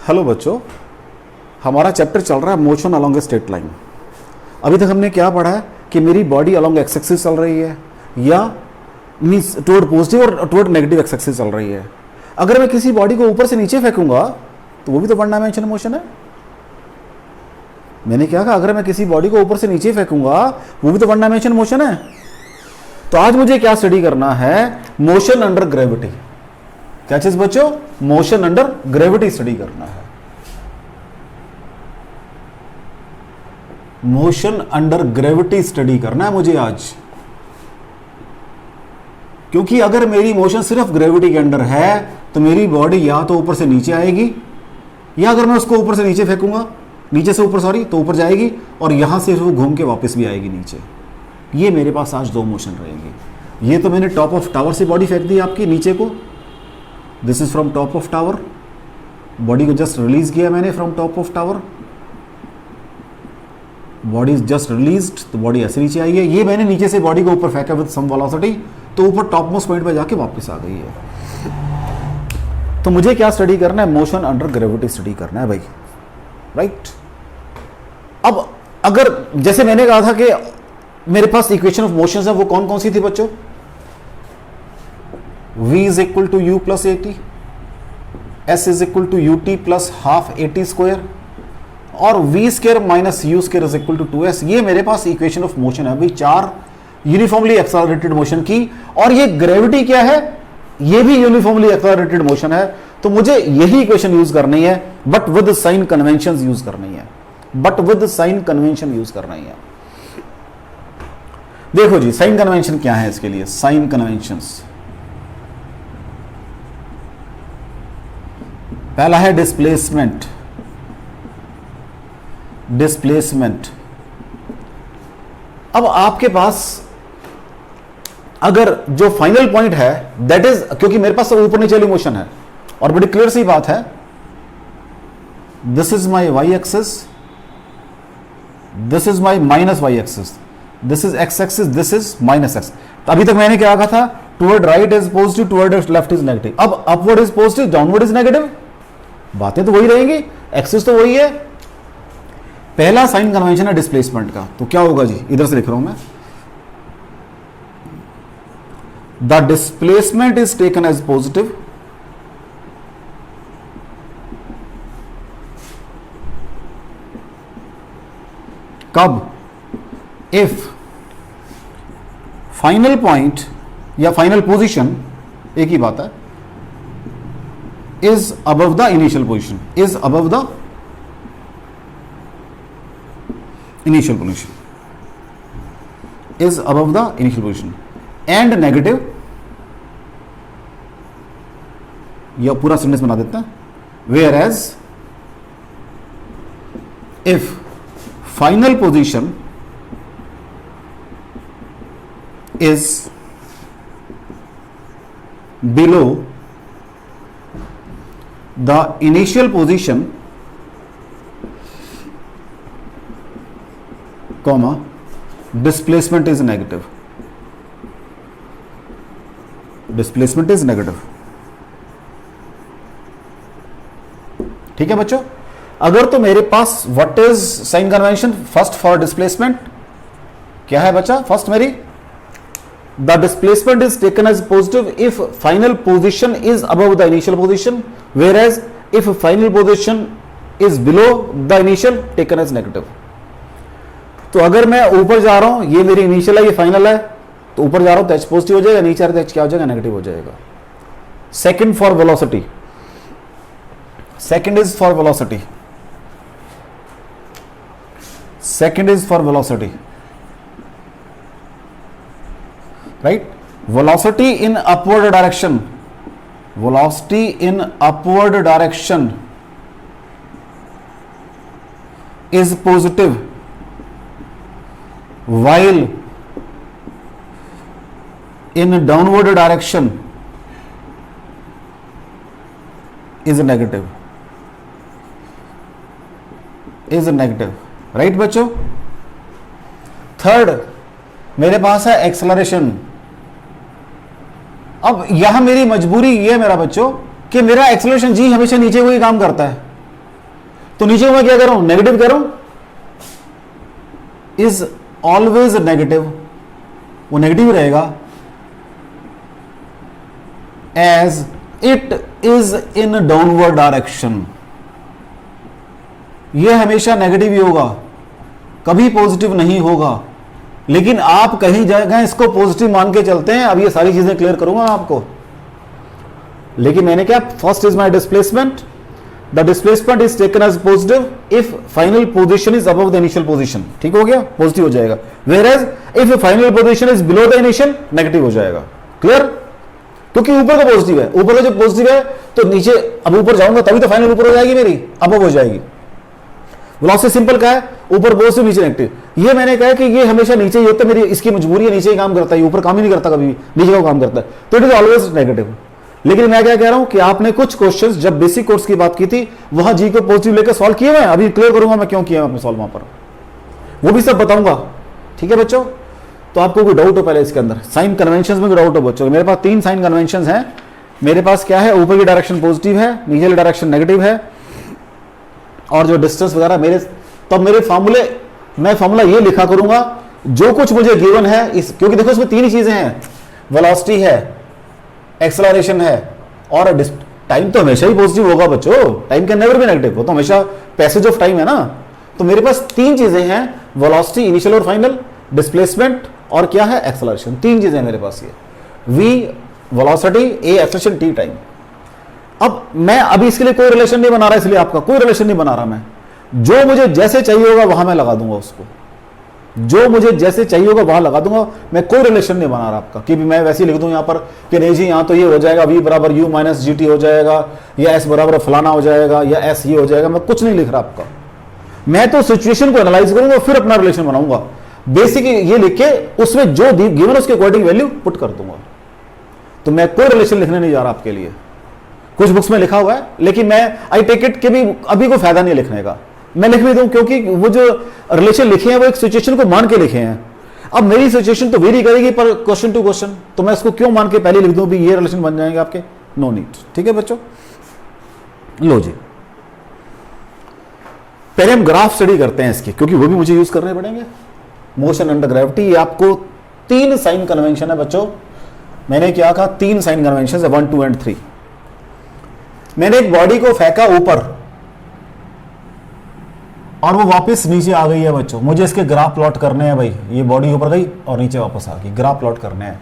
Hello बच्चों, हमारा chapter चल रहा है motion along a straight line. अभी तक हमने क्या पढ़ा है कि मेरी बॉडी अलोंग एक्स एक्सिस चल रही है या मींस टुवर्ड पॉजिटिव और टुवर्ड नेगेटिव एक्स एक्सिस चल रही है। अगर मैं किसी बॉडी को ऊपर से नीचे फेंकूंगा तो वो भी तो वन डायमेंशनल मोशन है। मैंने क्या कहा, अगर मैं किसी बॉडी को ऊपर से नीचे फेंकूंगा वो भी तो वन डायमेंशनल मोशन है। तो आज मुझे क्या स्टडी करना है? Motion under gravity. क्या चीज बच्चों? मोशन अंडर ग्रेविटी स्टडी करना है। मोशन अंडर ग्रेविटी स्टडी करना है मुझे आज, क्योंकि अगर मेरी मोशन सिर्फ ग्रेविटी के अंडर है तो मेरी बॉडी या तो ऊपर से नीचे आएगी या अगर मैं उसको ऊपर से नीचे फेंकूंगा, नीचे से ऊपर सॉरी, तो ऊपर जाएगी और यहां से वो घूम के वापस भी आएगी नीचे। ये मेरे पास आज दो मोशन रहेंगी। ये तो मैंने टॉप ऑफ टावर से बॉडी फेंक दी आपकी नीचे को, this is from top of tower. Body को जस्ट रिलीज किया मैंने from top of tower, body is just released, तो बॉडी ऐसे नीचे आई है। ये मैंने नीचे से बॉडी को ऊपर फेंका विद सम वेलोसिटी, तो ऊपर टॉप मोस्ट पॉइंट पे जाके वापस आ गई है। तो मुझे क्या स्टडी करना है? मोशन अंडर ग्रेविटी स्टडी करना है भाई, राइट। अब अगर जैसे मैंने कहा था कि मेरे पास इक्वेशन ऑफ मोशन है, वो कौन कौन सी थी बच्चों? v is equal to u plus a t, s is equal to u T plus half A T square और v square minus u square is equal to 2s। ये मेरे पास equation of motion है भाई, चार uniformly accelerated motion की। और ये gravity क्या है? ये भी यूनिफॉर्मली एक्सेलरेटेड मोशन है। तो मुझे यही इक्वेशन यूज करनी है, but with sign convention use करनी है, but with sign convention use करनी है। देखो जी, साइन कन्वेंशन क्या है इसके लिए? साइन कन्वेंशंस, पहला है डिस्प्लेसमेंट। डिस्प्लेसमेंट, अब आपके पास अगर जो फाइनल पॉइंट है दैट इज, क्योंकि मेरे पास ऊपर नीचे वाली मोशन है और बड़ी क्लियर सी बात है, this is my Y axis, this is my minus Y axis, this is X axis, this is minus X. अभी तक मैंने क्या कहा था? Toward right is positive, toward left is negative. अब upward is positive, downward is negative. बातें तो वही रहेंगी, एक्सिस तो वही है। पहला साइन कन्वेंशन है डिस्प्लेसमेंट का, तो क्या होगा जी? इधर से लिख रहा हूं मैं, the displacement is taken as positive कब? इफ फाइनल पॉइंट या फाइनल पोजीशन, एक ही बात है, is above the initial position, is above the initial position, is above the initial position and negative, या पूरा सेंटेंस बना देते हैं, whereas if final position is below the initial position, comma, displacement is negative, displacement is negative। ठीक है बच्चों? अगर तो मेरे पास what is sign convention first for displacement, क्या है बच्चा? फर्स्ट मेरी the displacement is taken as positive if final position is above the initial position, whereas if final position is below the initial taken as negative। तो अगर मैं ऊपर जा रहा हूं, ये मेरी इनिशियल है, ये फाइनल है, तो ऊपर जा रहा हूं तो h पॉजिटिव हो जाएगा, नीचे आ रहा तो h क्या हो जाएगा? नेगेटिव हो जाएगा। Second for velocity, second is for velocity, second is for velocity, right? Velocity in upward direction, velocity in upward direction is positive while in downward direction is negative, is negative, right बच्चों? Third मेरे पास है acceleration. अब यहां मेरी मजबूरी ये है मेरा बच्चों कि मेरा एक्सेलरेशन जी हमेशा नीचे को ही काम करता है। तो नीचे को मैं क्या कर रहा हूं, नेगेटिव कह रहा हूं, इज ऑलवेज नेगेटिव, वो नेगेटिव रहेगा as it is in downward direction. ये हमेशा नेगेटिव ही होगा, कभी पॉजिटिव नहीं होगा। लेकिन आप कहीं जगह इसको पॉजिटिव मान के चलते हैं। अब ये सारी चीजें क्लियर करूंगा आपको। लेकिन मैंने क्या, first is my displacement, the displacement is taken as positive if final position is above the initial position. ठीक हो गया, पॉजिटिव हो जाएगा। Whereas if final position is below the initial, negative हो जाएगा। क्लियर? क्योंकि ऊपर का पॉजिटिव है, ऊपर का जो पॉजिटिव है तो नीचे, अब ऊपर जाऊंगा तभी तो फाइनल ऊपर हो जाएगी, मेरी अबव हो जाएगी। वेलोसिटी सिंपल का है, ऊपर पॉजिटिव नीचे नेगेटिव। ये मैंने कहा कि ये हमेशा नीचे ही होता है, मेरी इसकी मजबूरी है, नीचे ही काम करता है, ऊपर काम ही नहीं करता कभी भी, नीचे का काम करता है, तो इट इज ऑलवेज नेगेटिव। लेकिन मैं क्या कह रहा हूं कि आपने कुछ क्वेश्चंस जब बेसिक कोर्स की बात की थी वहां जी को पॉजिटिव लेकर सॉल्व किए मैं, अभी क्लियर करूंगा मैं क्यों किया आपने सॉल्व वहां पर, वो भी सब बताऊंगा। ठीक है बच्चों? तो आपको कोई डाउट हो पहले इसके अंदर, साइन कन्वेंशन में कोई डाउट हो बच्चों? मेरे पास 3 साइन कन्वेंशन हैं। मेरे पास क्या है, ऊपर की डायरेक्शन पॉजिटिव है, नीचे की डायरेक्शन नेगेटिव है, और जो डिस्टेंस वगैरह मेरे, तब मेरे फॉर्मूले, मैं फॉर्मूला ये लिखा करूंगा जो कुछ मुझे गिवन है इस, क्योंकि देखो इसमें 3 ही चीजें हैं, वेलोसिटी है, एक्सेलरेशन है और टाइम। तो हमेशा ही पॉजिटिव होगा बच्चों, time can never be negative, वो तो हमेशा पैसेज ऑफ टाइम है ना। तो मेरे पास 3 चीजें हैं, वेलोसिटी इनिशियल और फाइनल, डिस्प्लेसमेंट और क्या है, एक्सेलरेशन। 3 चीजें मेरे पास, ये v velocity, a acceleration, t time. अब मैं अभी इसके लिए कोई रिलेशन नहीं बना रहा, इसलिए आपका कोई रिलेशन नहीं बना रहा मैं, जो मुझे जैसे चाहिए होगा वहां मैं लगा दूंगा उसको, जो मुझे जैसे चाहिए होगा वहां लगा दूंगा, मैं कोई रिलेशन नहीं बना रहा आपका कि मैं वैसे ही लिख दूं यहां पर कि नहीं जी यहां तो ये हो जाएगा, v बराबर u माइनस gt हो जाएगा, या s बराबर फलाना हो जाएगा, या s ये हो जाएगा। मैं कुछ नहीं लिख रहा आपका, मैं तो सिचुएशन को एनालाइज करूंगा फिर अपना रिलेशन बनाऊंगा। बेसिक ये लिख के उसमें जो गिवन उसके अकॉर्डिंग वैल्यू पुट कर दूंगा। तो मैं कोई रिलेशन लिखने नहीं जा रहा आपके लिए, कुछ बुक्स में लिखा हुआ है, लेकिन मैं आई टेक इट के भी अभी कोई फायदा नहीं लिखने का, मैं लिख भी दूं, क्योंकि वो जो रिलेशन लिखे हैं वो एक सिचुएशन को मान के लिखे हैं। अब मेरी सिचुएशन तो वेरी करेगी पर क्वेश्चन टू क्वेश्चन, तो मैं इसको क्यों मान के पहले लिख दूं भी ये रिलेशन बन जाएंगे आपके, नो नीड। ठीक है बच्चों? लो जी, पहले हम ग्राफ स्टडी करते हैं इसके, क्योंकि वो भी मुझे यूज करने पड़ेंगे। मोशन अंडर ग्रेविटी, ये आपको 3 साइन कन्वेंशन है बच्चों। मैंने क्या कहा, 3 साइन कन्वेंशन है, 1 2 एंड 3। मैंने एक बॉडी को फेंका ऊपर और वो वापस नीचे आ गई है बच्चों, मुझे इसके ग्राफ प्लॉट करने हैं भाई। ये बॉडी ऊपर गई और नीचे वापस आ गई, ग्राफ प्लॉट करने हैं।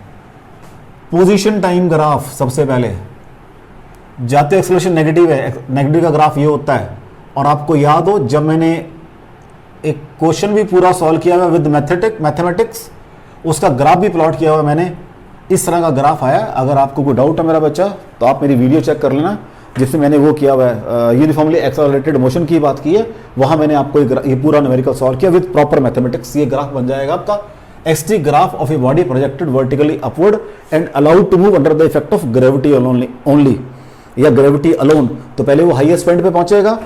पोजीशन टाइम ग्राफ सबसे पहले, जाते एक्सेलरेशन नेगेटिव है, नेगेटिव का ग्राफ ये होता है। और आपको याद हो जब मैंने एक क्वेश्चन भी पूरा सॉल्व किया हुआ विद मैथमेटिक्स, उसका ग्राफ भी प्लॉट किया हुआ मैंने, इस तरह का ग्राफ आया। अगर आपको कोई डाउट है मेरा बच्चा तो आप मेरी वीडियो चेक कर लेना, जिसमें मैंने वो किया हुआ है, यूनिफॉर्मली एक्सेलरेटेड मोशन की बात की है, वहां मैंने आपको ये पूरा न्यूमेरिकल सॉल्व किया विद प्रॉपर मैथमेटिक्स। ये ग्राफ बन जाएगा आपका XT graph of a body projected vertically upward and allowed to move under the effect of gravity only, या ग्रेविटी अलोन। तो पहले वो हाईएस्ट पॉइंट पे पहुंचेगा,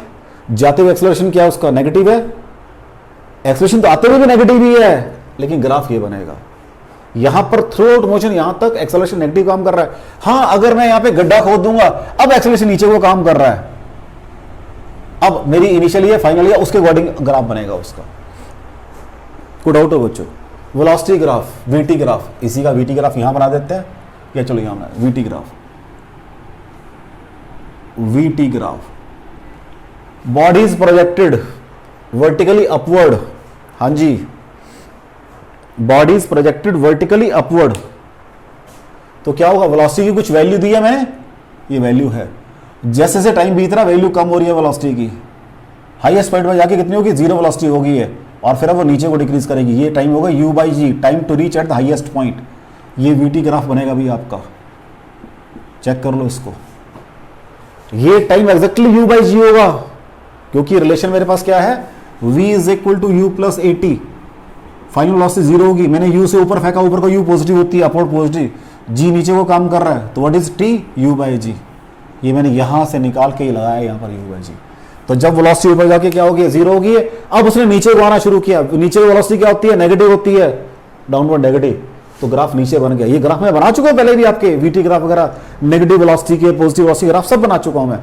जाते हुए एक्सेलरेशन क्या है उसका, नेगेटिव है। एक्सेलरेशन तो आते हुए भी नेगेटिव ही है, लेकिन ग्राफ ये बनेगा। यहां पर थ्रू आउट मोशन यहां तक एक्सेलरेशन नेगेटिव काम कर रहा है। हां, अगर मैं यहां पे गड्ढा खोद दूंगा, अब एक्सेलरेशन नीचे को काम कर रहा है। अब मेरी इनिशियल या फाइनल या उसके अकॉर्डिंग ग्राफ बनेगा उसका। कोई डाउट हो बच्चों? वेलोसिटी ग्राफ, वीटी ग्राफ, इसी का वीटी ग्राफ यहां बना देते हैं क्या? चलो यहां बना VT graph. VT graph, body is projected vertically upward. हां जी, body is projected vertically upward, तो क्या होगा, वेलोसिटी की कुछ वैल्यू दी है मैंने, ये वैल्यू है। जैसे जैसे टाइम बीत रहा वैल्यू कम हो रही है वेलोसिटी की, हाईएस्ट पॉइंट पर जाके कितनी होगी, 0 वेलोसिटी होगी है, और फिर अब वो नीचे को डिक्रीज करेगी। ये टाइम होगा u/g, time to reach at the highest point. ये वीटी ग्राफ बनेगा भी आपका, चेक कर लो इसको। ये टाइम एग्जैक्टली u/g होगा, क्योंकि रिलेशन मेरे पास क्या है, v is equal to u plus 80। Final velocity 0 होगी, मैंने u से ऊपर फेंका, ऊपर को u पॉजिटिव होती है, अपवर्ड पॉजिटिव, g नीचे को काम कर रहा है, तो व्हाट इज t, u/g। ये मैंने यहां से निकाल के ही लगाया यहां पर u/g। तो जब वेलोसिटी ऊपर जाके क्या होगी, 0 होगी। अब उसने नीचे को आना शुरू किया, नीचे की वेलोसिटी क्या होती है, नेगेटिव होती है, डाउनवर्ड नेगेटिव, तो ग्राफ नीचे बन गया। ये ग्राफ मैं बना चुका हूं पहले भी आपके, वीटी ग्राफ वगैरह, नेगेटिव वेलोसिटी के, पॉजिटिव वेलोसिटी ग्राफ सब बना चुका हूं मैं।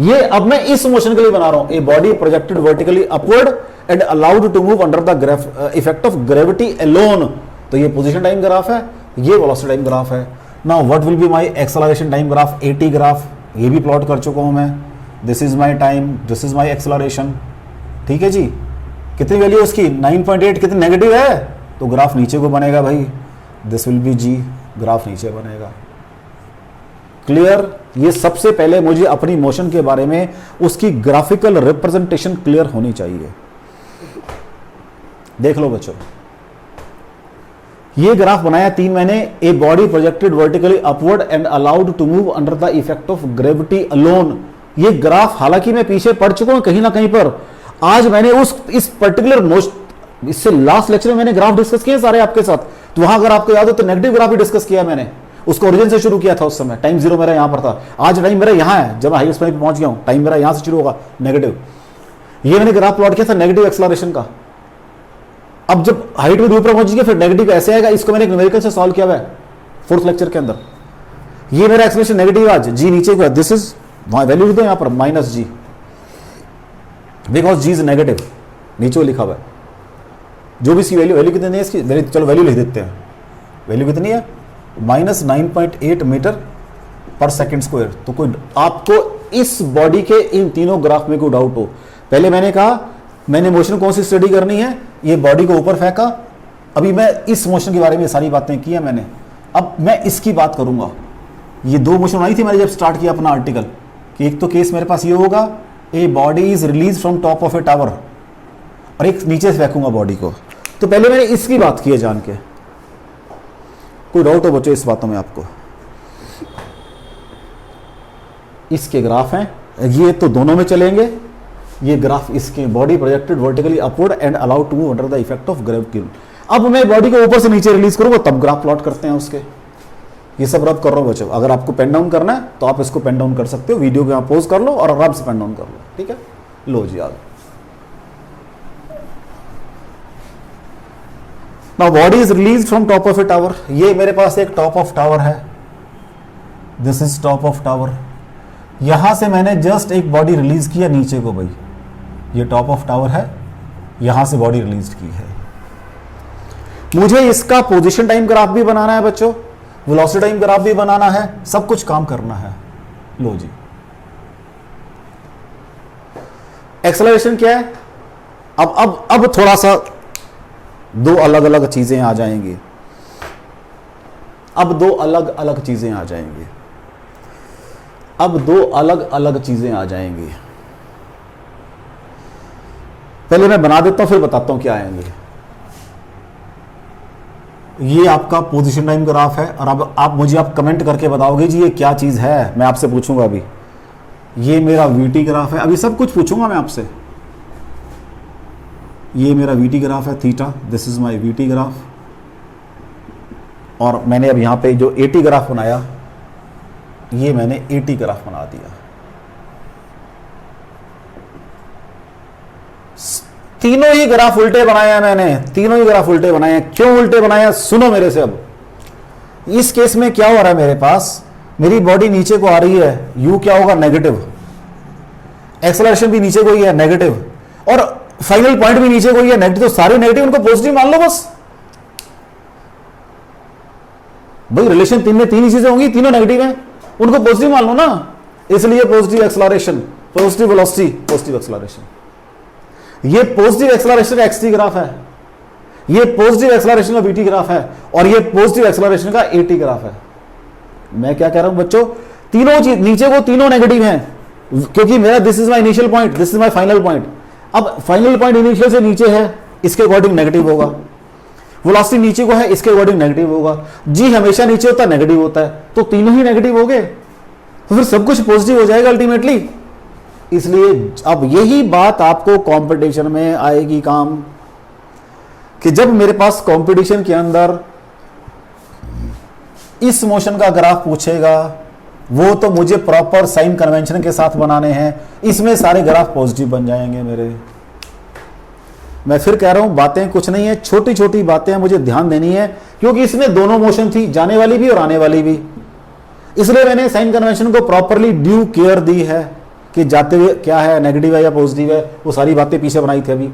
ये अब मैं इस मोशन के लिए बना रहा हूं, a body projected vertically upward and allowed to move under the effect of gravity alone. तो ये पोजीशन टाइम ग्राफ है, ये वेलोसिटी टाइम ग्राफ है। Now what will be my acceleration time graph, AT graph, ये भी plot कर चुका हूं मैं। This is my time, this is my acceleration. ठीक है जी, कितनी वैल्यू है उसकी 9.8, कितनी नेगेटिव है तो ग्राफ नीचे को बनेगा भाई, this will be g, graph नीचे बनेगा। क्लियर? ये सबसे पहले मुझे अपनी मोशन के बारे में उसकी ग्राफिकल रिप्रेजेंटेशन क्लियर होनी चाहिए। देख लो बच्चों, ये ग्राफ बनाया 3 महीने, a body projected vertically upward and allowed to move under the effect of gravity alone. ये ग्राफ हालांकि मैं पीछे पढ़ चुका हूं कहीं ना कहीं पर, आज मैंने इस पर्टिकुलर मोशन, इससे लास्ट लेक्चर में मैंने ग्राफ डिस्कस किए सारे आपके साथ, तो वहां अगर आपको याद हो तो नेगेटिव ग्राफ भी डिस्कस किया मैंने, उसको ओरिजिन से शुरू किया था उस समय। टाइम जीरो मेरा यहां पर था, आज टाइम मेरा यहां है, जब हाईएस्ट पॉइंट पे पहुंच गया हूं टाइम मेरा यहां से शुरू होगा नेगेटिव। ये मैंने ग्राफ प्लॉट किया था नेगेटिव एक्सेलरेशन का। अब जब हाइट में ऊपर पहुंच गया फिर नेगेटिव ऐसे आएगा, इसको मैंने एक न्यूमेरिकल से सॉल्व किया हुआ है 4th लेक्चर के अंदर। ये मेरा एक्सेलरेशन नेगेटिव आज, जी नीचे को, दिस इज वैल्यू लिख दो यहां पर minus g, because g is negative, नीचे लिखा हुआ है। जो भी इसकी वैल्यू कितनी है इसकी, चलो वैल्यू लिख देते हैं। वैल्यू कितनी है -9.8 मीटर पर सेकेंड स्क्वायर। तो कोई आपको इस बॉडी के इन तीनों ग्राफ में कोई डाउट हो, पहले मैंने कहा मैंने मोशन कौन सी स्टडी करनी है, ये बॉडी को ऊपर फेंका, अभी मैं इस मोशन के बारे में सारी बातें की है मैंने, अब मैं इसकी बात करूंगा। ये 2 मोशन आई थी मैंने जब स्टार्ट किया अपना आर्टिकल, कि एक तो केस मेरे पास ये होगा, a body is release from top of A tower, और एक नीचे से फेंकूंगा बॉडी को। तो पहले मैंने इसकी बात की है जान के, कोई डाउट हो बच्चों इस बातों में आपको? इसके ग्राफ हैं, ये तो दोनों में चलेंगे, ये ग्राफ इसके body projected vertically upward and allowed to move under the effect of gravity. अब मैं बॉडी को ऊपर से नीचे रिलीज करूंगा तब ग्राफ प्लॉट करते हैं उसके। ये सब रब कर रहा हूं बच्चों, अगर आपको पेन डाउन करना है तो आप इसको पेन डाउन कर सकते हो, वीडियो को यहां पोज कर लो और आराम से पेन डाउन कर लो। ठीक है, लो जी आगे। Now body is release from top of A tower, ये मेरे पास एक टॉप ऑफ टावर है, this is top of tower. यहां से मैंने जस्ट एक बॉडी रिलीज किया नीचे को भाई, ये टॉप ऑफ टावर है, यहां से बॉडी रिलीज की है। मुझे इसका पोजीशन टाइम ग्राफ भी बनाना है बच्चों, वेलोसिटी टाइम ग्राफ भी बनाना है, सब कुछ काम करना है। लो जी, एक्सेलरेशन क्या है? अब थोड़ा सा 2 अलग अलग चीजें आ जाएंगी, अब 2 अलग अलग चीजें आ जाएंगी, अब 2 अलग अलग चीजें आ जाएंगी। पहले मैं बना देता हूं फिर बताता हूं क्या आएंगे। ये आपका पोजीशन टाइम ग्राफ है, और अब आप मुझे कमेंट करके बताओगे जी ये क्या चीज है, मैं आपसे पूछूंगा अभी। ये मेरा वीटी ग्राफ है, अभी सब कुछ पूछूंगा मैं आपसे। ये मेरा वीटी ग्राफ है theta, this is my VT graph, और मैंने अब यहां पे जो एटी ग्राफ बनाया, ये मैंने एटी ग्राफ बना दिया। तीनों ही ग्राफ उल्टे बनाए हैं मैंने, तीनों ही ग्राफ उल्टे बनाए हैं। क्यों उल्टे बनाए हैं सुनो मेरे से। अब इस केस में क्या हो रहा है, मेरे पास मेरी बॉडी नीचे को आ रही है, यू क्या होगा नेगेटिव, एक्सेलरेशन भी नीचे को ही है नेगेटिव, और फाइनल पॉइंट भी नीचे को ही है नेगेटिव। तो सारे नेगेटिव उनको पॉजिटिव मान लो बस भाई, रिलेशन 3 में 3 ही चीजें होंगी, तीनों नेगेटिव हैं, उनको पॉजिटिव मान लो ना। इसलिए positive acceleration, positive velocity, positive acceleration. ये पॉजिटिव एक्सेलरेशन का एक्सटी ग्राफ है, ये पॉजिटिव एक्सेलरेशन का बीटी ग्राफ है, और ये पॉजिटिव एक्सेलरेशन का एटी ग्राफ है। मैं क्या कह रहा हूं बच्चों, तीनों चीज नीचे को तीनों नेगेटिव हैं, क्योंकि मेरा this is my initial point, this is my final point. अब फाइनल पॉइंट इनिशियल से नीचे है, इसके अकॉर्डिंग नेगेटिव होगा। वेलोसिटी नीचे को है, इसके अकॉर्डिंग नेगेटिव होगा। जी हमेशा नीचे होता है, नेगेटिव होता है, तो तीनों ही नेगेटिव हो गए, तो फिर सब कुछ पॉजिटिव हो जाएगा अल्टीमेटली। इसलिए अब यही बात आपको कंपटीशन में आएगी काम, कि जब मेरे पास कंपटीशन के अंदर इस मोशन का ग्राफ पूछेगा, वो तो मुझे प्रॉपर साइन कन्वेंशन के साथ बनाने हैं, इसमें सारे ग्राफ पॉजिटिव बन जाएंगे मेरे। मैं फिर कह रहा हूं बातें कुछ नहीं है, छोटी छोटी बातें मुझे ध्यान देनी है, क्योंकि इसमें दोनों मोशन थी, जाने वाली भी और आने वाली भी, इसलिए मैंने साइन कन्वेंशन को प्रॉपरली ड्यू केयर दी है। कि जाते हुए क्या है, नेगेटिव है या पॉजिटिव है, वो सारी बातें पीछे बनाई थी अभी।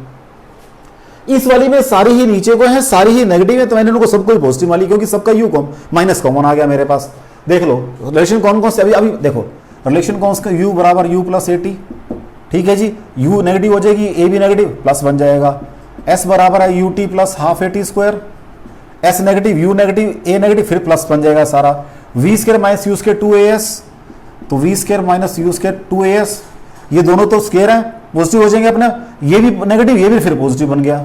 इस वाली में सारी ही नीचे को है, सारी ही नेगेटिव है, तो मैंने उनको सबको पॉजिटिव वाली, क्योंकि सबका यू माइनस कॉमन आ गया मेरे पास। देख लो रिलेशन कौन कौन से, अभी अभी देखो रिलेशन कौन सा, यू बराबर यू प्लस ए टी, ठीक है जी। यू नेगेटिव हो जाएगी, ए भी नेगेटिव, प्लस बन जाएगा। एस बराबर है U T plus half A T square, s negative u negative a negative, फिर प्लस बन जाएगा सारा। V square minus u square 2as, तो v square minus u square 2as, ये दोनों तो स्क्वायर हैं, पॉजिटिव हो जाएंगे अपने, ये भी नेगेटिव ये भी फिर पॉजिटिव बन गया।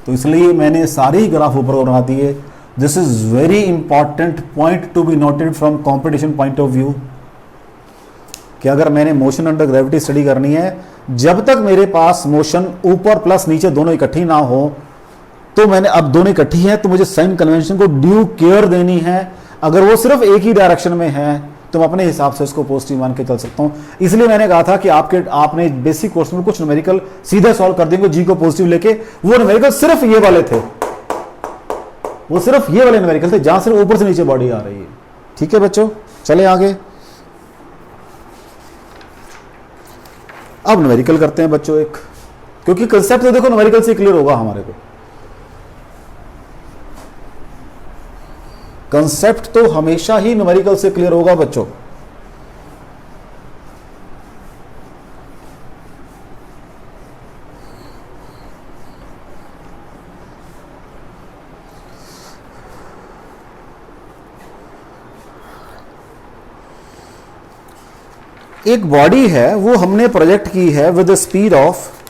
तो इसलिए मैंने सारे ही ग्राफ ऊपर बना दिए। This is very important point to be noted from competition point of view, कि अगर मैंने मोशन अंडर ग्रेविटी स्टडी करनी है, जब तक मेरे पास मोशन ऊपर प्लस नीचे दोनों इकट्ठी ना हो, तो मैंने अब दोनों इकट्ठी है तो मुझे साइन कन्वेंशन को ड्यू केयर देनी है। अगर वो सिर्फ एक ही डायरेक्शन में है तो मैं अपने हिसाब से उसको पॉजिटिव मान के चल सकता हूं। इसलिए मैंने कहा था कि आपने बेसिक कोर्स में कुछ न्यूमेरिकल सीधे सॉल्व कर देंगे जी को पॉजिटिव लेके, वो न्यूमेरिकल सिर्फ ये वाले थे, वो सिर्फ ये वाले न्यूमेरिकल थे जहां सिर्फ ऊपर से नीचे बॉडी आ रही है। ठीक है बच्चों, चले आगे। अब न्यूमेरिकल करते हैं बच्चों एक, क्योंकि कंसेप्ट तो देखो न्यूमेरिकल से क्लियर होगा हमारे को। कंसेप्ट तो हमेशा ही न्यूमेरिकल से क्लियर होगा बच्चों। एक बॉडी है, वो हमने प्रोजेक्ट की है with speed of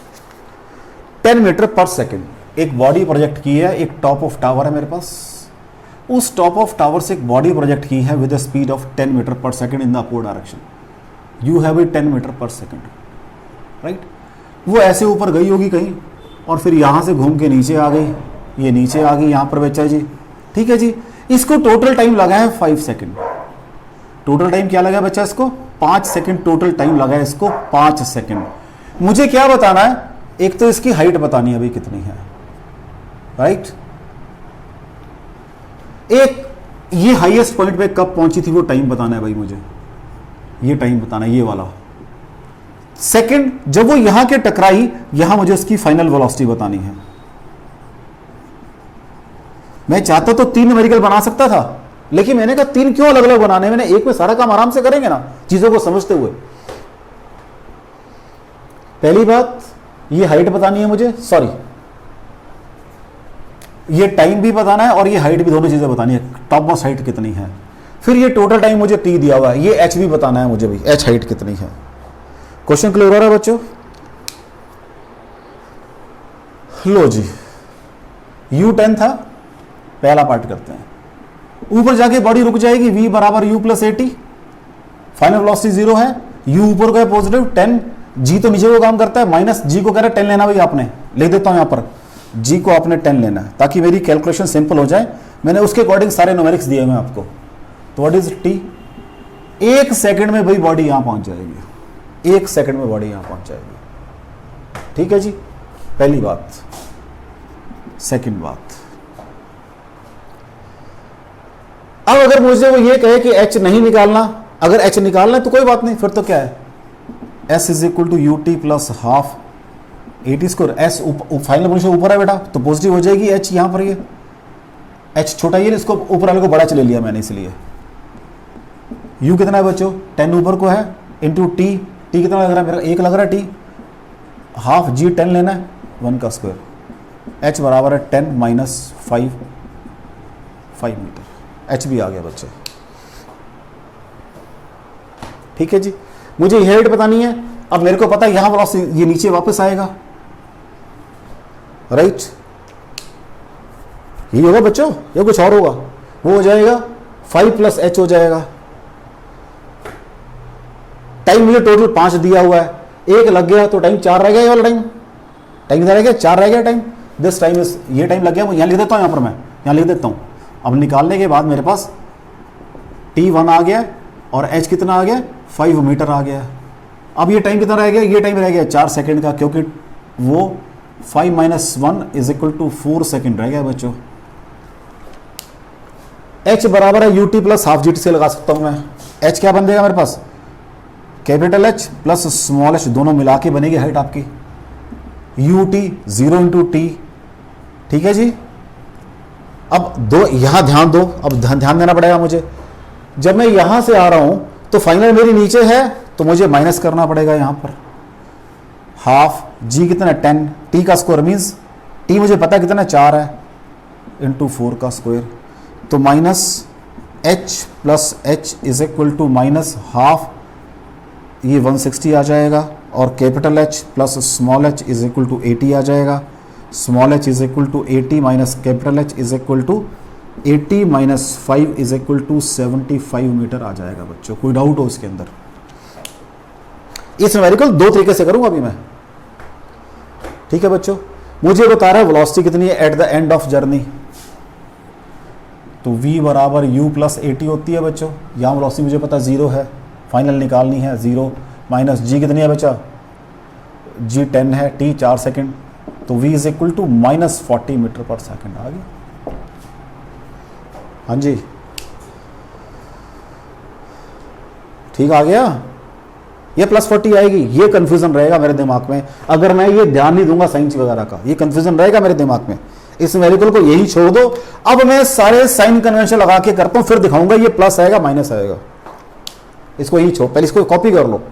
10 metre per second. एक बॉडी प्रोजेक्ट की है, एक टॉप ऑफ टावर है मेरे पास, उस टॉप ऑफ टावर से एक बॉडी प्रोजेक्ट की है with speed of 10 metre per second in the upward direction. You have it 10 metre per second, right. वो ऐसे ऊपर गई होगी कहीं और फिर यहां से घूम के नीचे आ गई, ये नीचे आ गई यहां पर बच्चा जी, ठीक है जी। इसको टोटल टाइम लगा है 5 सेकेंड। टोटल टाइम क्या लगा बच्चा इसको? 5 सेकेंड टोटल टाइम लगा है इसको, 5 सेकेंड। मुझे क्या बताना है? एक तो इसकी हाइट बतानी है अभी कितनी है, राइट। एक ये हाईएस्ट पॉइंट पे कब पहुंची थी वो टाइम बताना है भाई मुझे, ये टाइम बताना है, ये वाला सेकंड जब वो यहां के टकराई, यहां मुझे उसकी फाइनल वेलोसिटी बतानी है। मैं चाहता तो 3 न्यूमेरिकल बना सकता था, लेकिन मैंने कहा 3 क्यों अलग अलग बनाने, मैंने एक में सारा काम आराम से करेंगे ना चीजों को समझते हुए। पहली बात ये हाइट बतानी है मुझे, सॉरी ये टाइम भी बताना है और ये हाइट भी, दोनों चीजें बतानी है, टॉप मोस्ट हाइट कितनी है। फिर ये टोटल टाइम मुझे टी दिया हुआ है, ये एच भी बताना है मुझे भी, एच हाइट कितनी है। क्वेश्चन क्लियर हो रहा है बच्चों? लो जी, U10 था, पहला पार्ट करते हैं। ऊपर जाके बॉडी रुक जाएगी, v बराबर u plus a T, final velocity 0 है, u ऊपर का है पॉजिटिव 10, g तो नीचे को काम करता है, माइनस g को कह रहा है 10 लेना भाई, आपने लिख देता हूं यहां पर, g को आपने 10 लेना है ताकि मेरी कैलकुलेशन सिंपल हो जाए। मैंने उसके अकॉर्डिंग सारे न्यूमेरिक्स दिए हुए आपको। तो व्हाट इज t? 1 सेकंड में भाई बॉडी यहां पहुंच जाएगी, 1 सेकंड में बॉडी यहां पहुंच जाएगी, ठीक है जी, पहली बात। सेकंड बात, अब अगर मुझे वो ये कहे कि h नहीं निकालना, अगर h निकालना है तो कोई बात नहीं, फिर तो क्या है, s is equal to u T plus half A T square. S final position ऊपर है बेटा, तो पॉजिटिव हो जाएगी h, यहां पर ये h छोटा ये, इसको ऊपर वाले को बड़ा चले लिया मैंने, इसलिए u कितना है बच्चों? 10 ऊपर को है, इंटू टी, टी कितना लग रहा है मेरा? 1 लग रहा है टी, हाफ जी 10 लेना है, 1 का स्क्वायर, h बराबर है 10 माइनस 5 मीटर, एच भी आ गया बच्चे, ठीक है जी। मुझे ये हाइट बतानी है, अब मेरे को पता है यहां वेलोसिटी ये नीचे वापस आएगा, राइट। ये होगा बच्चों या कुछ और होगा? वो हो जाएगा 5 प्लस एच हो जाएगा। टाइम मुझे टोटल 5 दिया हुआ है, 1 लग गया तो टाइम 4 रह गया, ये वाला टाइम कितना रह गया? 4 रह गया टाइम। दिस टाइम इज, ये टाइम लग गया, मैं यहां लिख देता हूं, यहां पर मैं यहां लिख देता हूं। अब निकालने के बाद मेरे पास T1 आ गया और H कितना आ गया? 5 मीटर आ गया। अब ये टाइम कितना रह गया? ये टाइम रह गया 4 सेकंड का, क्योंकि वो 5 minus 1 is equal to 4 second रह गया बच्चों। H बराबर है UT प्लस हाफ GT से लगा सकता हूं मैं। H क्या बन जाएगा मेरे पास? Capital H plus small H दोनों मिला के बनेगी हाइट आपकी यू टी 0 इंटू टी। ठीक है जी। अब दो यहां ध्यान दो, अब ध्यान देना पड़ेगा मुझे। जब मैं यहां से आ रहा हूं तो फाइनल मेरी नीचे है तो मुझे माइनस करना पड़ेगा यहां पर हाफ जी कितना 10 टी का स्क्वायर मीन्स टी मुझे पता कितना 4 है इंटू 4 का स्क्वायर, तो minus H plus H is equal to minus half, ये 160 आ जाएगा, और capital H plus small H is equal to 80 आ जाएगा। Small H is equal to 80 minus capital H is equal to 80 minus 5 is equal to 75 metre आ जाएगा बच्चों। कोई डाउट हो इसके अंदर? इस न्यूमेरिकल दो तरीके से करूंगा अभी मैं। ठीक है बच्चों, मुझे बता रहा है वेलोसिटी कितनी है at the end of journey, तो v बराबर u प्लस 80 होती है बच्चों। यहाँ वेलोसिटी मुझे पता 0 है, फाइनल निकालनी है 0 माइनस g कितनी है बच्चा, g 10 है, t 4 सेकेंड, तो v is equal to minus 40 metre per second आ गया। हाँ जी ठीक आ गया। ये प्लस 40 आएगी, ये कंफ्यूजन रहेगा मेरे दिमाग में अगर मैं ये ध्यान नहीं दूंगा साइंस वगैरह का, ये कंफ्यूजन रहेगा मेरे दिमाग में। इस न्यूमेरिकल को यही छोड़ दो। अब मैं सारे साइन कन्वेंशन लगा के करता हूं, फिर दिखाऊंगा ये प्लस आएगा माइनस आएगा। इसको यही छोड़, पहले इसको कॉपी कर लो।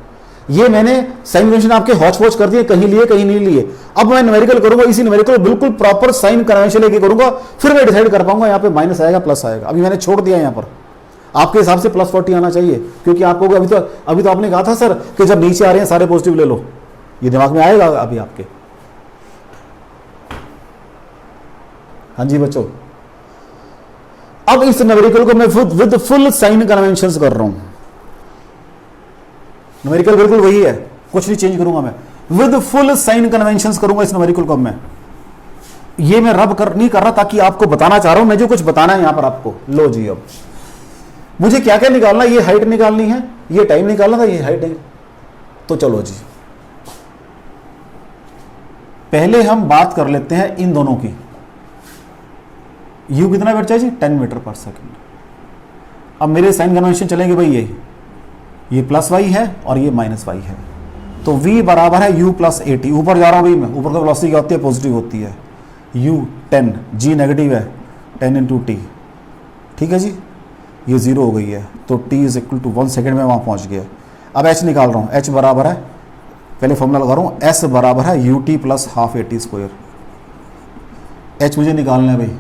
ये मैंने साइन कन्वेंशन आपके हौच पौच कर दिए, कहीं लिए कहीं नहीं लिए। अब मैं न्यूमेरिकल करूंगा, इसी न्यूमेरिकल बिल्कुल प्रॉपर साइन कन्वेंशन लेके करूंगा, फिर मैं डिसाइड कर पाऊंगा यहाँ पे माइनस आएगा प्लस आएगा। अभी मैंने छोड़ दिया यहाँ पर, आपके हिसाब से प्लस 40 आना चाहिए, क्योंकि आपको अभी तो आपने कहा था सर कि जब नीचे आ रहे हैं सारे पॉजिटिव ले लो, ये दिमाग में आएगा अभी आपके। हाँ जी बच्चों, अब इस न्यूमेरिकल को मैं विद फुल साइन कन्वेंशंस कर रहा हूं। न्यूमेरिकल बिल्कुल वही है, कुछ नहीं चेंज करूंगा मैं, विद फुल साइन कन्वेंशंस करूंगा इस न्यूमेरिकल को। मैं ये मैं रब नहीं कर रहा, ताकि आपको बताना चाह रहा हूं मैं जो कुछ बताना है यहां पर आपको। लो जी, अब मुझे क्या क्या निकालना, ये हाइट निकालनी है, ये टाइम निकालना था, ये हाइट है। तो चलो जी, पहले हम बात कर लेते हैं इन दोनों की। यू कितना बैठ जाए जी 10 मीटर पर सेकेंड। अब मेरे साइन कन्वेंशन चलेंगे भाई, ये प्लस वाई है और ये माइनस वाई है, तो v बराबर है u प्लस 80। ऊपर जा रहा हूं भाई मैं, ऊपर का वेलोसिटी क्या होती है, पॉजिटिव होती है। u 10, g नेगेटिव है 10 इंटू टी। ठीक है जी, ये 0 हो गई है, तो t is equal to 1 second में वहां पहुंच गया। अब h निकाल रहा हूं, h बराबर है, पहले फॉर्मूला लगा रहा हूं, s बराबर है U T plus half 80 square. h मुझे निकालना है भाई,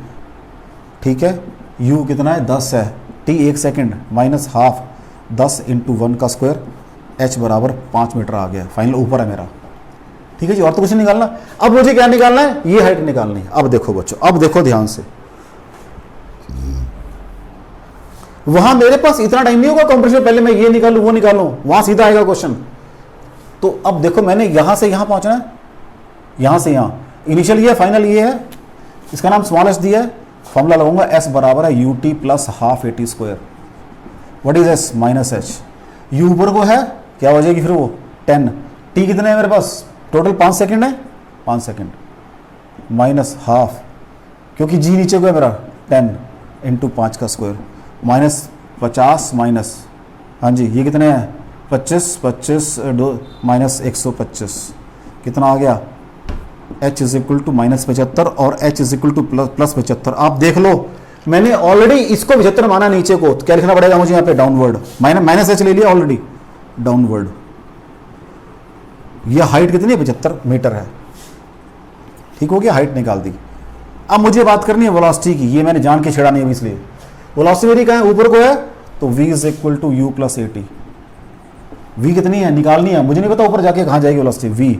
ठीक है। u कितना है 10 है, t 1 second minus half 10 into 1 का स्क्वायर, h बराबर 5 मीटर आ गया, फाइनल ऊपर है मेरा। ठीक है जी, और तो कुछ नहीं निकालना। अब मुझे क्या निकालना है, ये हाइट निकालनी है। अब देखो बच्चों, अब देखो ध्यान से, वहां मेरे पास इतना टाइम नहीं होगा कंप्रेशन पहले मैं ये निकालूं वो निकालूं, वहां सीधा आएगा क्वेश्चन। तो अब देखो मैंने यहां से यहां पहुंचना है, यहां से यहां, इनिशियल ये है, फाइनल ये है, इसका नाम स्मॉल एस दिया है, फॉर्मूला लगाऊंगा s बराबर है U T plus half 80 square. What is s minus H, u ऊपर को है, क्या हो जाएगी फिर वो 10, t कितने है मेरे पास टोटल 5 सेकेंड है, 5 सेकेंड माइनस हाफ, क्योंकि g नीचे को है मेरा 10 इंटू 5 का स्क्वायर, माइनस 50 माइनस, हाँ जी ये कितने हैं 25 माइनस 125, कितना आ गया, h is equal to minus 75 और h is equal to plus 75। आप देख लो मैंने ऑलरेडी इसको 75 माना नीचे को, तो क्या लिखना पड़ेगा मुझे यहाँ पे डाउनवर्ड, माइनस h ले लिया ऑलरेडी डाउनवर्ड। यह हाइट कितनी है 75 मीटर है, ठीक हो गया, हाइट निकाल दी। अब मुझे बात करनी है वेलोसिटी की, ये मैंने जान के छेड़ा नहीं है इसलिए। वेलोसिटी मेरी कहाँ है, ऊपर को है, तो v is equal to u plus 80। v कितनी है निकालनी है, मुझे नहीं पता ऊपर जाके कहाँ जाएगी वेलोसिटी। v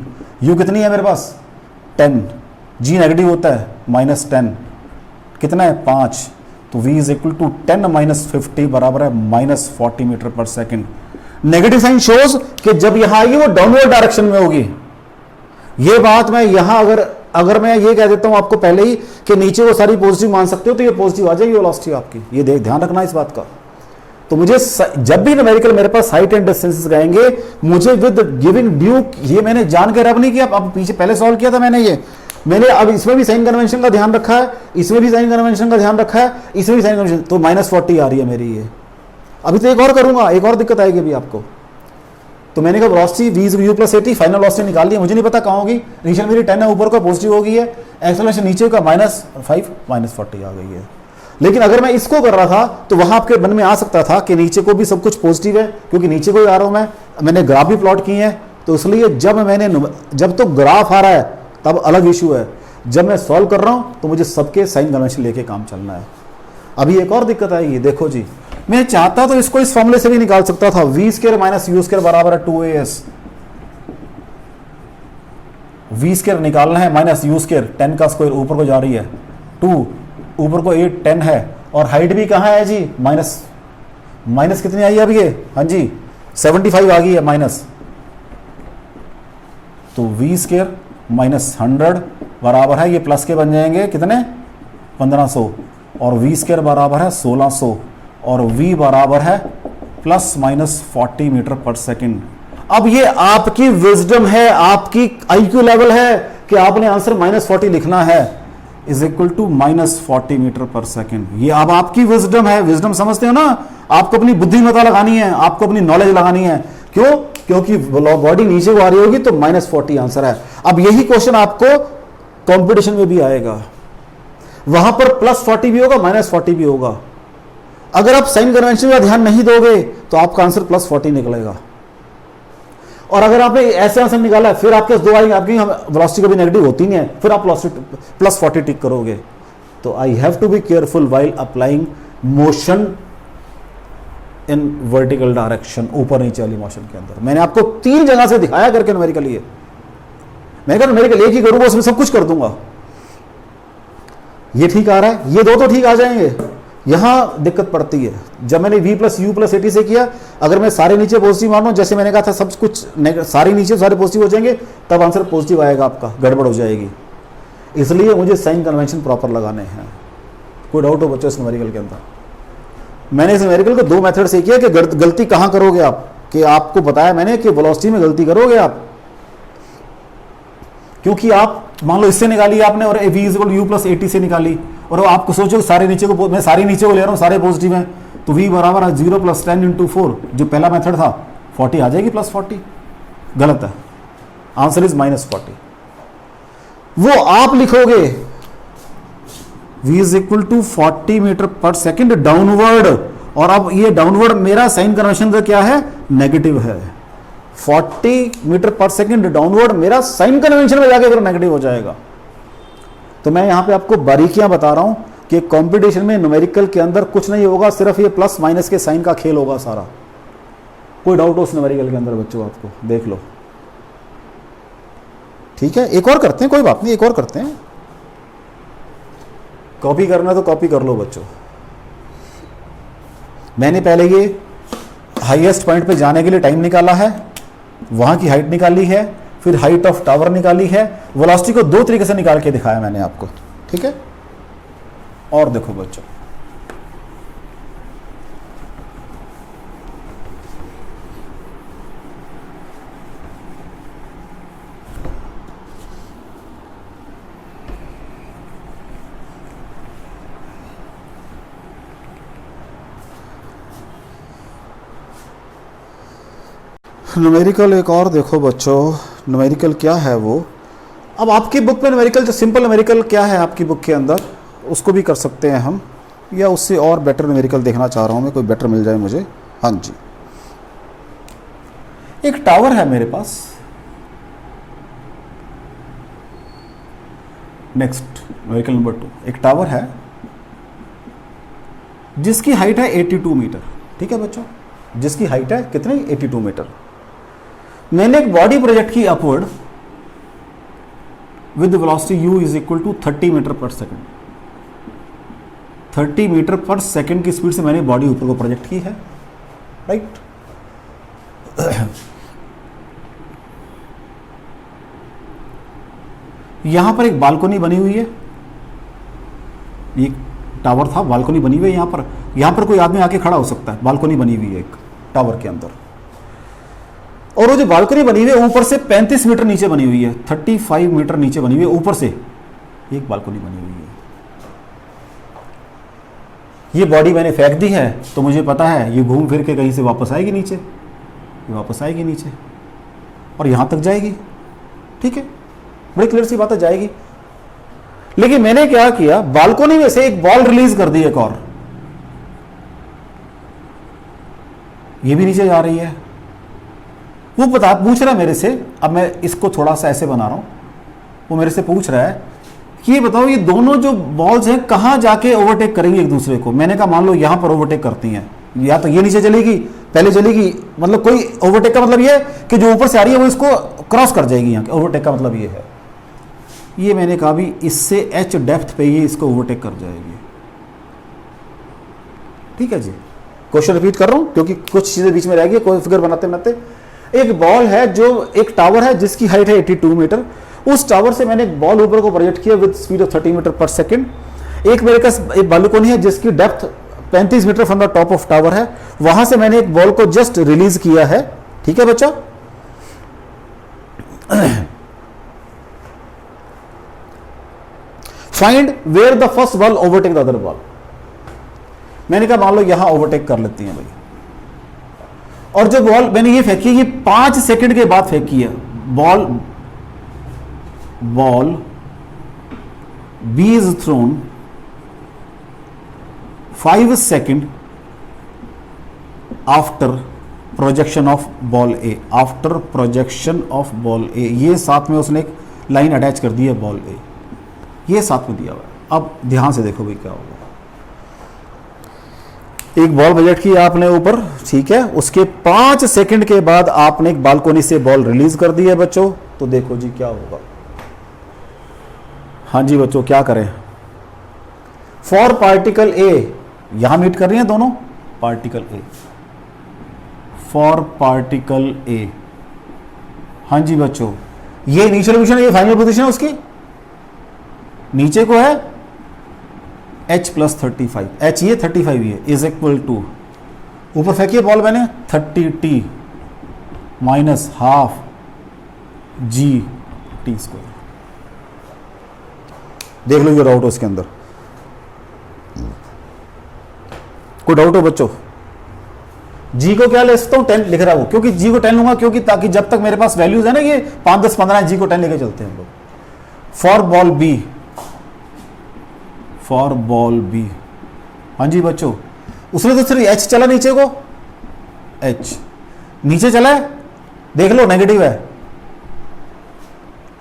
u कितनी है मेरे पास 10, g नेगेटिव होता है माइनस 10, कितना है 5, तो v is equal to 10 minus 50 बराबर है minus 40 metre per second. Negative sign shows कि जब यहां आएगी वो डाउनवर्ड डायरेक्शन में होगी। ये बात मैं यहां अगर मैं ये कह देता हूं आपको पहले ही कि नीचे वो सारी पॉजिटिव मान सकते हो, तो ये पॉजिटिव आ जाएगी वेलोसिटी आपकी, ये ध्यान रखना इस बात का। तो मुझे जब भी न्यूमेरिकल मेरे पास हाइट एंड डिस्टेंसेस गएंगे, मुझे विद गिविंग ड्यू, ये मैंने जान के रब नहीं किया, अब पीछे पहले सॉल्व किया था मैंने अब इसमें भी साइन कन्वेंशन का ध्यान रखा है, इसमें भी साइन कन्वेंशन का ध्यान रखा है, इसमें भी साइन कन्वेंशन, तो माइनस 40 आ रही है मेरी ये। अभी तो एक और करूंगा, एक और दिक्कत आएगी अभी आपको। तो मैंने कहा velocity v is u plus 80, final velocity निकाल लिया, मुझे नहीं पता कहाँ होगी, इनिशियल मेरी 10 है, ऊपर का पॉजिटिव हो गई है, एक्सेलरेशन नीचे का -5 -40 आ गई है। लेकिन अगर मैं इसको कर रहा था तो वहां आपके मन में आ सकता था कि नीचे को भी सब कुछ पॉजिटिव है, क्योंकि नीचे को ही आ रहा हूं मैंने ग्राफ भी प्लॉट किए हैं, तो इसलिए जब तो ग्राफ आ रहा है तब अलग इशू है, जब मैं सॉल्व कर रहा हूं तो मुझे सबके साइन कन्वेंशन लेके काम चलना है। अभी एक और दिक्कत आएगी, देखो जी, मैं चाहता तो इसको इस फॉर्मूले से भी निकाल सकता था, v square minus u square बराबर है 2as, v स्क्वायर निकालना है माइनस u स्क्वायर, 10 का स्क्वायर ऊपर को जा रही है 2, ऊपर को 8 10 है, और हाइट भी कहाँ है जी, माइनस कितनी आई है अभी ये, हाँ जी 75 आ गई है माइनस, तो v स्क्वायर माइनस 100 बराबर है, ये प्लस के बन जाएंगे कितने 1500, और v स्क्वायर बराबर है 1600, और v बराबर है plus minus 40 metre per second. अब ये आपकी विजडम है, आपकी IQ लेवल है कि आपने आंसर -40 लिखना है, is equal to -40 metre per second. ये अब आपकी विजडम है, विजडम समझते हो ना, आपको अपनी बुद्धिमत्ता लगानी है, आपको अपनी नॉलेज लगानी है, क्यों, क्योंकि बॉडी नीचे को आ रही होगी तो -40 आंसर है। अब यही क्वेश्चन आपको कंपटीशन में भी आएगा, वहां पर +40 भी होगा -40 भी होगा। अगर आप साइन कन्वेंशन का ध्यान नहीं दोगे तो आपका आंसर +40 निकलेगा, और अगर आपने ऐसे आंसर निकाला है फिर आपके 2 आएंगे, आपकी वेलोसिटी कभी नेगेटिव होती नहीं है, फिर आप +40 टिक करोगे। तो I have to be careful while applying motion in vertical direction, ऊपर नीचे वाली मोशन के अंदर। मैंने आपको 3 जगह से दिखाया करके न्यूमेरिकल, ये मैं कहा न्यूमेरिकल एक ही करूंगा उसमें सब कुछ कर दूंगा। ये ठीक आ रहा है, ये 2 तो ठीक आ जाएंगे, यहां दिक्कत पड़ती है जब मैंने v प्लस u प्लस 80 से किया। अगर मैं सारे नीचे पॉजिटिव मानूं, जैसे मैंने कहा था सब कुछ सारे नीचे सारे पॉजिटिव हो जाएंगे, तब आंसर पॉजिटिव आएगा, आपका गड़बड़ हो जाएगी। इसलिए मुझे साइन कन्वेंशन प्रॉपर लगाने हैं। कोई डाउट हो बच्चों इस न्यूमेरिकल के अंदर? मैंने इस न्यूमेरिकल को 2 मेथड से किया कि गलती कहां करोगे आप, कि आपको बताया मैंने कि वेलोसिटी में गलती करोगे आप, क्योंकि आप मान लो इससे निकाली आपने और v इक्वल u प्लस 80 से निकाली, और आपको सोचो सारे नीचे को, मैं सारे नीचे को ले रहा हूँ, सारे पॉजिटिव हैं, तो v बराबर है 0 + 10 × 4, जो पहला मेथड था 40 आ जाएगी +40, गलत है, आंसर इज -40। वो आप लिखोगे v is equal to 40 metre per second downward, और अब ये डाउनवर्ड मेरा साइन कन्वेंशन का क्या है, नेगेटिव है। 40 मीटर पर सेकेंड डाउनवर्ड मेरा साइन कन्वेंशन में जाके फिर नेगेटिव हो जाएगा। तो मैं यहां पे आपको बारीकियां बता रहा हूं कि कंपटीशन में न्यूमेरिकल के अंदर कुछ नहीं होगा, सिर्फ ये प्लस माइनस के साइन का खेल होगा सारा। कोई डाउट हो उस न्यूमेरिकल के अंदर बच्चों, आपको देख लो, ठीक है। एक और करते हैं, कोई बात नहीं, एक और करते हैं, कॉपी करना तो कॉपी कर लो बच्चों। मैंने पहले ये हाईएस्ट पॉइंट पे जाने के लिए टाइम निकाला है, वहां की हाइट निकाली है, फिर हाइट ऑफ टावर निकाली है, वेलोसिटी को 2 तरीके से निकाल के दिखाया मैंने आपको, ठीक है। और देखो बच्चों, न्यूमेरिकल एक और देखो बच्चों, न्यूमेरिकल क्या है वो। अब आपकी बुक में न्यूमेरिकल, जो सिंपल न्यूमेरिकल क्या है आपकी बुक के अंदर, उसको भी कर सकते हैं हम, या उससे और बेटर न्यूमेरिकल देखना चाह रहा हूं मैं, कोई बेटर मिल जाए मुझे। हाँ जी, एक टावर है मेरे पास, नेक्स्ट न्यूमेरिकल नंबर 2, एक टावर है जिसकी हाइट है 82 मीटर, ठीक है बच्चों, जिसकी हाइट है कितनी, 82 मीटर। मैंने एक बॉडी प्रोजेक्ट की upward with velocity u is equal to 30 meter per second. 30 meter per second की स्पीड से मैंने बॉडी ऊपर को प्रोजेक्ट की है, राइट। यहां पर एक बालकनी बनी हुई है, एक टावर था, बालकनी बनी हुई है यहां पर कोई आदमी आके खड़ा हो सकता है, बालकनी बनी हुई है एक टावर के अंदर। और वो जो बालकनी बनी हुई है ऊपर से 35 मीटर नीचे बनी हुई है, 35 मीटर नीचे बनी हुई है, ऊपर से एक बालकनी बनी हुई है। ये बॉडी मैंने फेंक दी है, तो मुझे पता है ये घूम फिर के कहीं से वापस आएगी नीचे, ये वापस आएगी नीचे और यहां तक जाएगी। ठीक है, बड़ी क्लियर सी बात है, जाएगी। लेकिन मैंने क्या किया, बालकोनी में से एक बॉल रिलीज कर दी, एक और, ये भी नीचे जा रही है। वो पूछ रहा है मेरे से, अब मैं इसको थोड़ा सा ऐसे बना रहा हूं, वो मेरे से पूछ रहा है कि ये बताओ ये दोनों जो बॉल्स हैं कहां जाके ओवरटेक करेंगे एक दूसरे को। मैंने कहा मान लो यहां पर ओवरटेक करती हैं, या तो ये नीचे चलेगी पहले चलेगी, मतलब कोई ओवरटेक का मतलब ये है कि जो ऊपर से आ रही है वो इसको क्रॉस कर जाएगी। यहाँ ओवरटेक का मतलब ये है। ये मैंने कहा भी इससे एच डेप्थ पे ये इसको ओवरटेक कर जाएगी। ठीक है जी, क्वेश्चन रिपीट कर रहा हूं क्योंकि कुछ चीजें बीच में रह गई। कोई फिगर बनाते बनाते, एक बॉल है जो एक टावर है जिसकी हाइट है 82 मीटर। उस टावर से मैंने एक बॉल ऊपर को प्रोजेक्ट किया with speed of 30 meter per second. एक मेरे पास एक बालकोनी है जिसकी depth 35 meter from the top of tower है, वहां से मैंने एक बॉल को जस्ट रिलीज किया है। ठीक है बच्चा, find where the first ball overtake the other ball. मैंने कहा मान लो यहां ओवरटेक कर लेती है भाई, और जो बॉल मैंने ये फेंकी ये 5 सेकंड के बाद फेंकी है। Ball B is thrown 5 second after projection of ball A. After projection of ball A, ये साथ में उसने एक लाइन अटैच कर दी है बॉल ए, ये साथ में दिया हुआ है। अब ध्यान से देखो भाई क्या होगा। एक बॉल प्रोजेक्ट की आपने ऊपर, ठीक है, उसके 5 सेकंड के बाद आपने एक बालकोनी से बॉल रिलीज कर दी है बच्चों। तो देखो जी क्या होगा। हाँ जी बच्चों, क्या करें। फॉर पार्टिकल ए, यहां मीट कर रही हैं दोनों particle A, for particle A. हाँ जी बच्चों, ये इनिशियल पोजीशन है, ये फाइनल पोजीशन है उसकी, नीचे को है h प्लस 35, h ये 35 ये इज इक्वल टू, ऊपर फेंकिए बॉल मैंने 30t minus half G T square. देख लो ये डाउट हो इसके अंदर, कोई डाउट हो बच्चों। जी को क्या ले सकता हूं, 10 लिख रहा हूं, क्योंकि जी को 10 लूंगा क्योंकि ताकि जब तक मेरे पास वैल्यूज है ना ये 5 10 15 जी को 10 लेके चलते हैं हम लोग। For ball B, for ball B. हाँ जी बच्चों, उसने तो सिर्फ एच चला नीचे को, एच नीचे चला है, देख लो नेगेटिव है,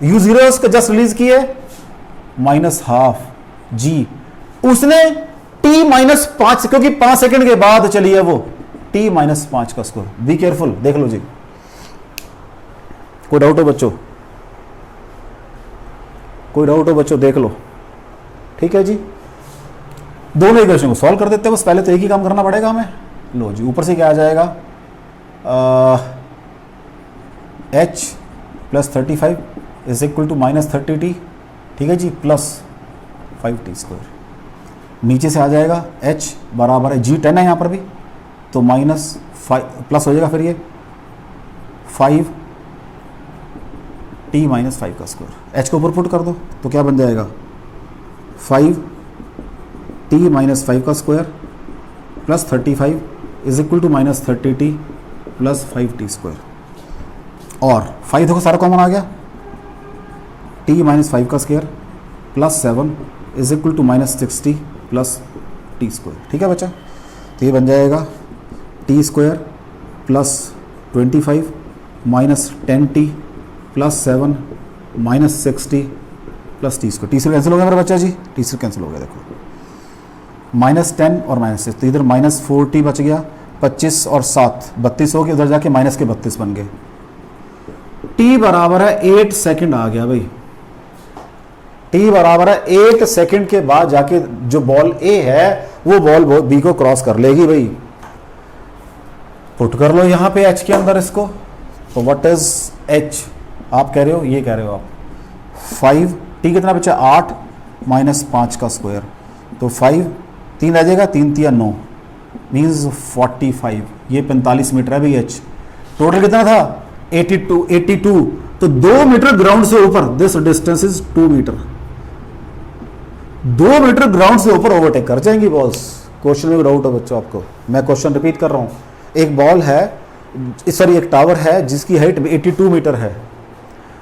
यू जीरो उसका जस्ट रिलीज की है माइनस हाफ जी, उसने टी माइनस 5 क्योंकि 5 सेकंड के बाद चली है वो, टी माइनस 5 का स्कोर। बी केयरफुल, देख लो जी, कोई डाउट हो बच्चों, कोई डाउट हो बच्चों, देख लो। ठीक है जी, दोनों इक्वेशन को सॉल्व कर देते हैं, बस पहले तो एक ही काम करना पड़ेगा हमें। लो जी, ऊपर से क्या आ जाएगा, h plus 35 is equal to minus 30t, ठीक है जी, प्लस 5t स्क्वायर। नीचे से आ जाएगा h बराबर है, g 10 है यहाँ पर भी, तो माइनस 5 प्लस हो जाएगा फिर ये 5t माइनस 5 का स्क्वायर। h को ऊपर पुट कर दो तो क्या बन जाएगा 5t माइनस 5 का square plus 35 is equal to minus 30t plus 5t square. और 5 देखो सारा कॉमन आ गया, t माइनस 5 का square plus 7 is equal to minus 60 plus t square. ठीक है बच्चा, तो ये बन जाएगा t square plus 25 minus 10t plus 7 minus 60 plus T square. T square cancel हो गया मेरा बच्चा जी, टी स्क्वायर कैंसिल हो गया, देखो माइनस 10 और माइनस 6, तो इधर माइनस 4t बच गया, 25 और 7 32 हो गया, उधर जाके माइनस के 32 बन गए। t बराबर है 8 सेकंड आ गया भाई, t बराबर है 8 सेकंड के बाद जाके जो बॉल A है वो बॉल B को क्रॉस कर लेगी भाई। पुट कर लो यहाँ पे h के अंदर इसको, तो व्हाट इज h, आप कह रहे हो, ये कह रहे हो आप 5, t कितना बचा 8 माइनस 5 का स्क्वायर, तो 5 3 रह जाएगा, 3 3 9 मीन्स 45, ये 45 मीटर है भाई h। टोटल कितना था 82, तो 2 मीटर ग्राउंड से ऊपर, this distance is 2 meter, 2 meter ground से ऊपर ओवरटेक कर जाएंगी बॉल्स। क्वेश्चन में डाउट हो बच्चों आपको, मैं क्वेश्चन रिपीट कर रहा हूं। एक बॉल है सॉरी एक टावर है जिसकी हाइट 82 मीटर है,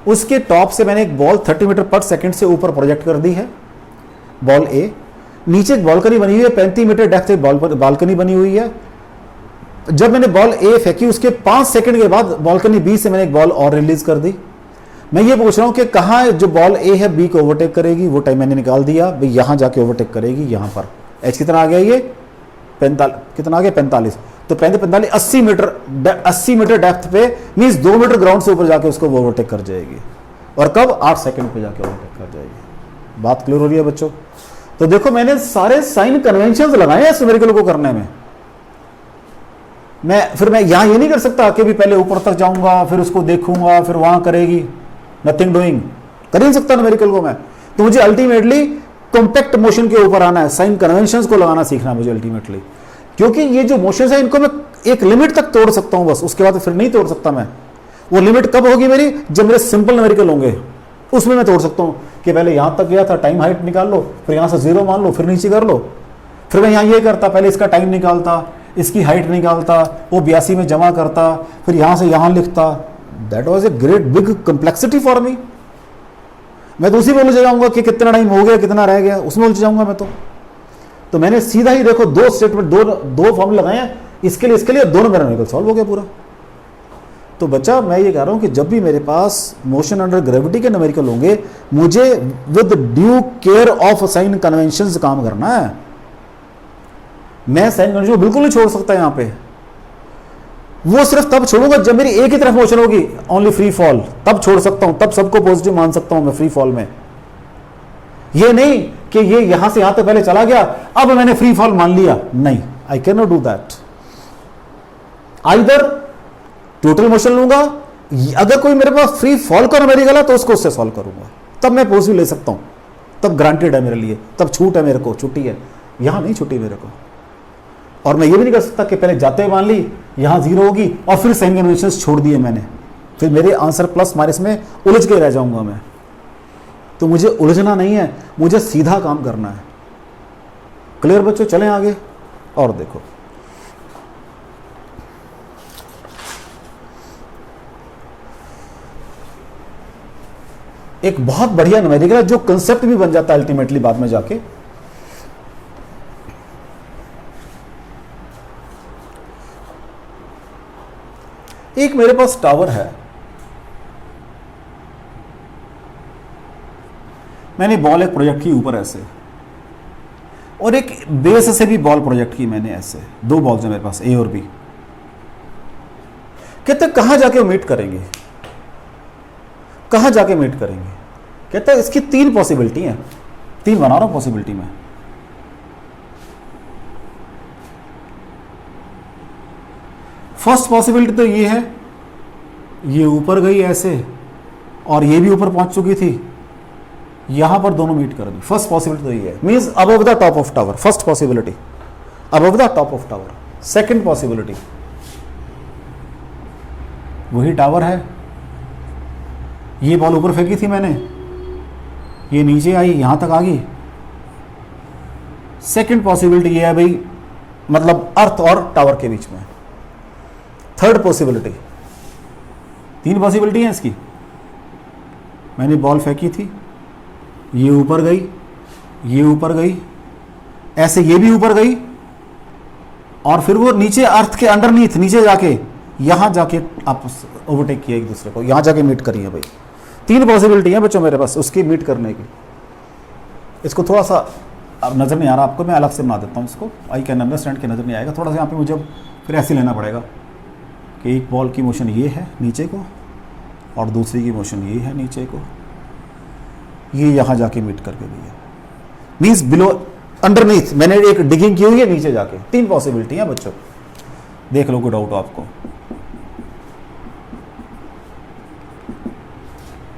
उसके टॉप से मैंने एक बॉल 30 मीटर पर सेकंड से ऊपर प्रोजेक्ट कर दी है, बॉल ए। नीचे एक बालकनी बनी हुई है, 35 मीटर डेप्थ एक बालकनी बनी हुई है। जब मैंने बॉल ए फेंकी उसके 5 सेकंड के बाद बालकनी बी से मैंने एक बॉल और रिलीज कर दी। मैं ये पूछ रहा हूं कि कहां जो बॉल ए है बी को ओवरटेक करेगी, वो टाइम मैंने निकाल दिया भाई, यहां जाके ओवरटेक करेगी, यहां पर एच कितना आ गया, ये 45 कितना आ गया 45, तो 45 80 मीटर डेप्थ पे मींस 2 मीटर ग्राउंड से ऊपर जाके उसको वो ओवरटेक कर जाएगी, और कब 8 सेकंड पे जाके ओवरटेक कर जाएगी। बात क्लियर हो रही है बच्चों? तो देखो मैंने सारे साइन कन्वेंशंस लगाए हैं इस न्यूमेरिकल को करने में। फिर मैं यहां ये नहीं कर सकता कि भी पहले ऊपर तक जाऊंगा फिर उसको देखूंगा फिर वहां करेगी, नथिंग डूइंग, कर ही नहीं सकता न्यूमेरिकल को मैं। तो मुझे अल्टीमेटली कॉम्पैक्ट मोशन के ऊपर आना है, साइन कन्वेंशंस को लगाना सीखना है मुझे अल्टीमेटली, क्योंकि ये जो मोशंस है इनको मैं एक लिमिट तक तोड़ सकता हूं बस, उसके बाद फिर नहीं तोड़ सकता मैं। वो लिमिट कब होगी मेरी, जब मेरे सिंपल न्यूमेरिकल होंगे, उसमें मैं तोड़ सकता हूं कि पहले यहां तक गया था, टाइम हाइट निकाल लो, फिर यहां से 0 मान लो, फिर नीचे कर लो, फिर मैं यहां ये करता, पहले इसका टाइम निकालता, इसकी हाइट निकालता, वो 82 में जमा करता, फिर यहां से यहां लिखता। That was a great big complexity for me. मैं तो उसी में उलझ जाऊंगा कि कितना टाइम हो गया कितना रह गया, उसमें उलझ जाऊंगा मैं तो मैंने सीधा ही देखो 2 स्टेटमेंट दो फॉर्मूले लगाए हैं इसके लिए दोनों मेरा न्यूमेरिकल सॉल्व हो गया पूरा। तो बच्चा मैं ये कह रहा हूं कि जब भी मेरे पास मोशन अंडर ग्रेविटी के न्यूमेरिकल होंगे, मुझे with due care of sine conventions काम करना है। मैं साइन कन्वेंशन को बिल्कुल नहीं छोड़ सकता यहां पे, वो सिर्फ तब छोड़ूंगा जब मेरी एक ही तरफ मोशन होगी, ओनली फ्री फॉल, तब छोड़ सकता हूं, तब सबको पॉजिटिव मान सकता हूं मैं फ्री फॉल में। ये नहीं कि ये यहां से यहां तक पहले चला गया अब मैंने फ्री फॉल मान लिया, नहीं, I can not do that. Either total motion लूंगा, अगर कोई मेरे पास फ्री फॉल का न्यूमेरिकल है तो उसको उससे सॉल्व करूंगा, तब मैं पॉजिटिव ले सकता हूं, तब ग्रांटेड है मेरे लिए, तब छूट है मेरे को, छुट्टी है। यहां नहीं छुट्टी मेरे को, और मैं ये भी नहीं कर सकता कि पहले जाते हुए मान ली यहां 0 होगी और फिर साइन कन्वेंशंस छोड़ दिए मैंने, फिर मेरे आंसर प्लस माइनस में उलझ के रह जाऊंगा मैं। तो मुझे उलझना नहीं है, मुझे सीधा काम करना है। क्लियर बच्चों? चलें आगे और देखो, एक बहुत बढ़िया न्यूमेरिकल है जो कंसेप्ट भी बन जाता है अल्टीमेटली बाद में जाके। एक मेरे पास टावर है, मैंने बॉल एक प्रोजेक्ट की ऊपर ऐसे, और एक बेस से भी बॉल प्रोजेक्ट की मैंने ऐसे, 2 बॉल्स हैं मेरे पास ए और बी। कहते कहां जाके मीट करेंगे, कहां जाके मीट करेंगे? कहता है इसकी 3 पॉसिबिलिटी हैं, 3 बना रहा हूं पॉसिबिलिटी में। फर्स्ट पॉसिबिलिटी तो ये है, ये ऊपर गई ऐसे और ये भी ऊपर पहुंच चुकी थी, यहां पर दोनों मीट कर दी। फर्स्ट पॉसिबिलिटी तो ये है, means above the top of tower, first possibility above the top of tower. Second possibility, वही टावर है, ये बॉल ऊपर फेंकी थी मैंने, ये नीचे आई यहां तक आ गई। सेकंड पॉसिबिलिटी ये है भाई, मतलब अर्थ और टावर के बीच में। थर्ड पॉसिबिलिटी, 3 पॉसिबिलिटी है इसकी, मैंने बॉल फेंकी थी, ये ऊपर गई, ये ऊपर गई, ऐसे ये भी ऊपर गई, और फिर वो नीचे अर्थ के अंडरनीथ नीचे जाके यहां जाके आप ओवरटेक किया एक दूसरे को, यहां जाके मीट करी है भाई। 3 पॉसिबिलिटी है बच्चों मेरे पास उसकी मीट करने की। इसको थोड़ा सा अब नजर नहीं आ रहा आपको, मैं अलग से बना देता हूं इसको, आई कैन अंडरस्टैंड के नजर नहीं आएगा थोड़ा सा। यहाँ पे मुझे फिर ऐसे लेना पड़ेगा कि एक बॉल की मोशन ये है नीचे को और दूसरी की मोशन ये है नीचे को, ये यहां जाके मीट करके गई है, मींस बिलो अंडरनीथ मैंने एक डिगिंग की हुई है नीचे जाके। 3 पॉसिबिलिटी है बच्चों, देख लो कोई डाउट हो आपको।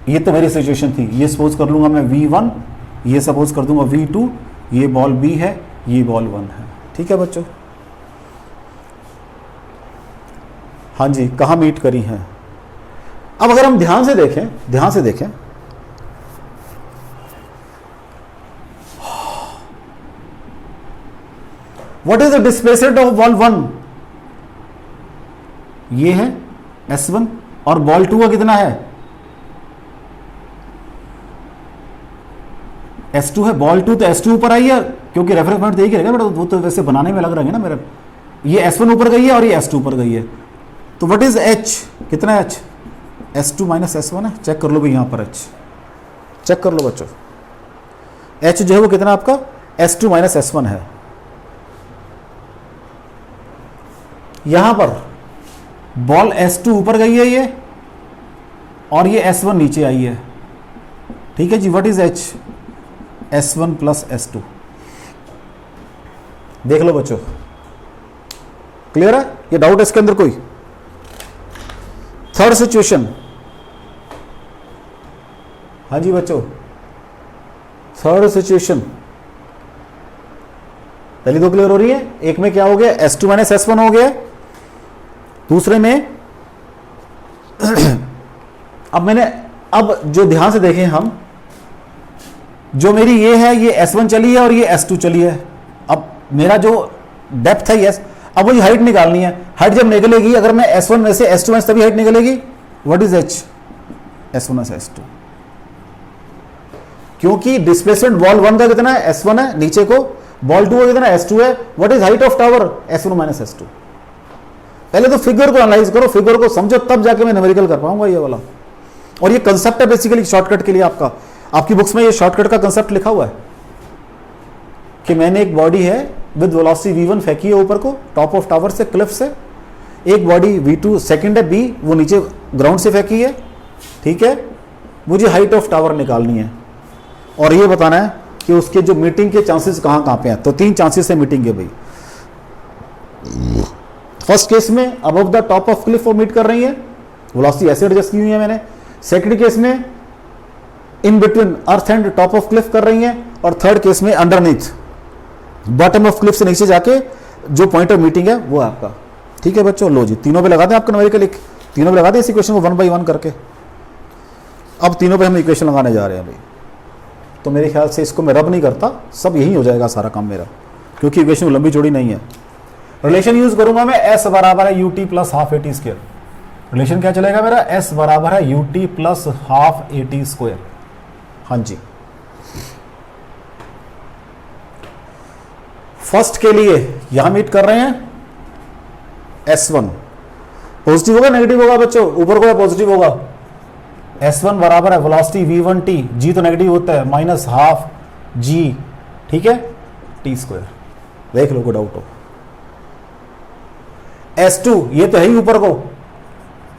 ये तो मेरी सिचुएशन थी, ये सपोज कर लूंगा मैं V1, ये सपोज कर दूंगा V2, ये बॉल B है, ये बॉल 1 है। ठीक है बच्चों? हाँ जी, कहां मीट करी है? अब अगर हम ध्यान से देखें what is the displacement of ball 1? ये है S1 और बॉल 2 का कितना है S2 है, बॉल 2 तो S2 ऊपर आई है क्योंकि रेफरेंस पॉइंट यही रहेगा बेटा, वो तो वैसे बनाने में लग रहा है ना मेरा। ये S1 ऊपर गई है और ये S2 ऊपर गई है, तो व्हाट इज H, कितना है H, S2 माइनस S1 है। चेक कर लो भाई, यहाँ पर H चेक कर लो बच्चों, H जो है वो कितना आपका S2 माइनस S1 है। यहां पर बॉल S2 ऊपर गई है ये, और ये S1 नीचे आई है, ठीक है जी। What is H, S1 plus S2। देख लो बच्चों, क्लियर है, ये डाउट है इसके अंदर कोई? थर्ड सिचुएशन, हाँ जी बच्चों, थर्ड सिचुएशन, पहली दो क्लियर हो रही है। एक में क्या हो गया, S2 माइनस S1 हो गया, दूसरे में अब जो ध्यान से देखें हम, जो मेरी ये है ये S1 चली है और ये S2 चली है। अब मेरा जो डेप्थ है यस, अब वही हाइट निकालनी है। हाइट जब निकलेगी, अगर मैं S1 में से S2 में तभी हाइट निकलेगी। व्हाट इज H, S1 में से S2, क्योंकि डिस्प्लेसमेंट बॉल 1 का कितना है S1 है नीचे को, बॉल 2 का कितना S2 है। What is height of tower, S1 minus S2। पहले तो फिगर को एनालाइज करो, फिगर को समझो, तब जाके मैं न्यूमेरिकल कर पाऊंगा ये वाला। और ये कंसेप्ट है बेसिकली शॉर्टकट के लिए, आपकी बुक्स में ये शॉर्टकट का कंसेप्ट लिखा हुआ है कि मैंने एक बॉडी है विद वेलोसिटी v1 फेंकी है ऊपर को टॉप ऑफ टावर से, क्लिफ से। एक बॉडी v2 सेकंड है b, वो नीचे ग्राउंड से फेंकी है, ठीक है। मुझे हाइट ऑफ टावर निकालनी है और ये बताना है कि उसके जो मीटिंग के चांसेस कहां कहां पे हैं। तो 3 चांसेस है मीटिंग के भाई। फर्स्ट केस में above the top of Cliff वो मीट कर रही है, वेलोसिटी ऐसे एडजस्ट की हुई है मैंने। सेकंड केस में in between earth and top of Cliff कर रही है, और थर्ड केस में अंडरनीथ बॉटम ऑफ क्लिफ से नीचे जाके जो पॉइंट ऑफ मीटिंग है वो आपका, ठीक है बच्चों। लो जी, तीनों पे लगा दें आपका न्यूमेरिकल, तीनों पे लगा दें इस इक्वेशन को 1 बाई 1 करके। अब तीनों पे हम इक्वेशन लगाने जा रहे हैं भाई। तो मेरे ख्याल से इसको मैं रब नहीं करता, सब यही हो जाएगा सारा काम मेरा, क्योंकि इक्वेशन लंबी चौड़ी नहीं है। रिलेशन यूज करूंगा मैं, S बराबर है ut plus half AT square. Relation क्या चलेगा मेरा, S बराबर है ut plus half AT square. हाँ जी, फर्स्ट के लिए यहां मीट कर रहे हैं S1 पॉजिटिव होगा नेगेटिव होगा बच्चों, ऊपर को है पॉजिटिव होगा। S1 बराबर है वेलोसिटी v1t, g तो नेगेटिव होता है, माइनस हाफ g, ठीक है, t स्क्वायर। देख लो कोई डाउट हो। S2 ये तो है ही ऊपर को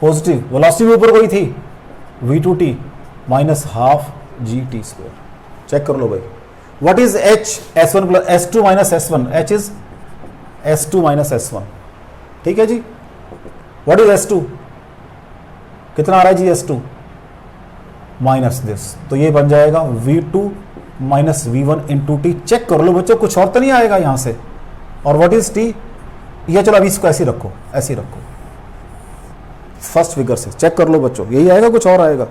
पॉजिटिव, वेलोसिटी भी ऊपर को ही थी, v2t minus half g t square. Check कर लो भाई। What is H, S1 plus S2 minus S1, H is S2 minus S1, ठीक है जी। व्हाट इज S2, कितना आ रहा है जी S2 माइनस दिस, तो ये बन जाएगा v2 minus v1 into T. Check कर लो बच्चों, कुछ और तो नहीं आएगा यहां से। और व्हाट इज t, ये चलो अभी इसको ऐसे रखो, ऐसे रखो, फर्स्ट फिगर से चेक कर लो बच्चों, यही आएगा कुछ और आएगा।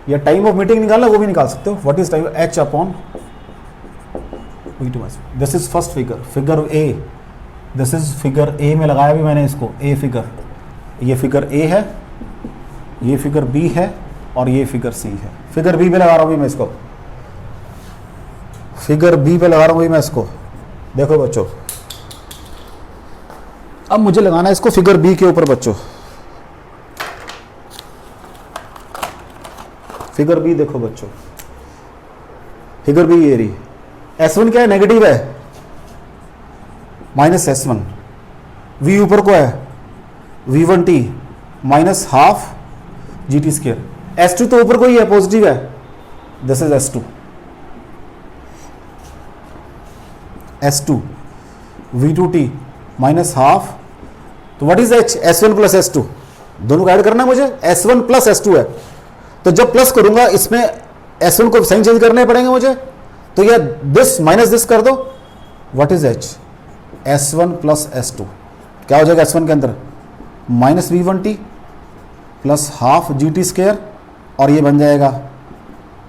या टाइम ऑफ मीटिंग निकालना वो भी निकाल सकते हो। What is time, H upon v2। This is first figure, figure A, this is figure A में लगाया भी मैंने इसको, A फिगर, ये फिगर A है, ये फिगर B है, और ये फिगर C है। फिगर B पे लगा रहा हूं मैं इसको, फिगर B पे लगा रहा हूं मैं इसको। देखो बच्चों, अब मुझे लगाना है इसको फिगर B के ऊपर बच्चों। फिगर B देखो बच्चों, फिगर B ये रही। S1 क्या है, नेगेटिव है, माइनस S1, V ऊपर को है v1t minus half GT square. S2 तो ऊपर को ही है, पॉजिटिव है, this is S2, S2 v2t minus half. तो what is H, S1 plus S2, दोनों को ऐड करना है मुझे। S1 प्लस S2 है, तो जब प्लस करूंगा इसमें S1 को साइन चेंज करने पड़ेंगे मुझे, तो ये दिस माइनस दिस कर दो। What is H, S1 plus S2, क्या हो जाएगा S1 के अंदर, minus v1t plus half GT square, और ये बन जाएगा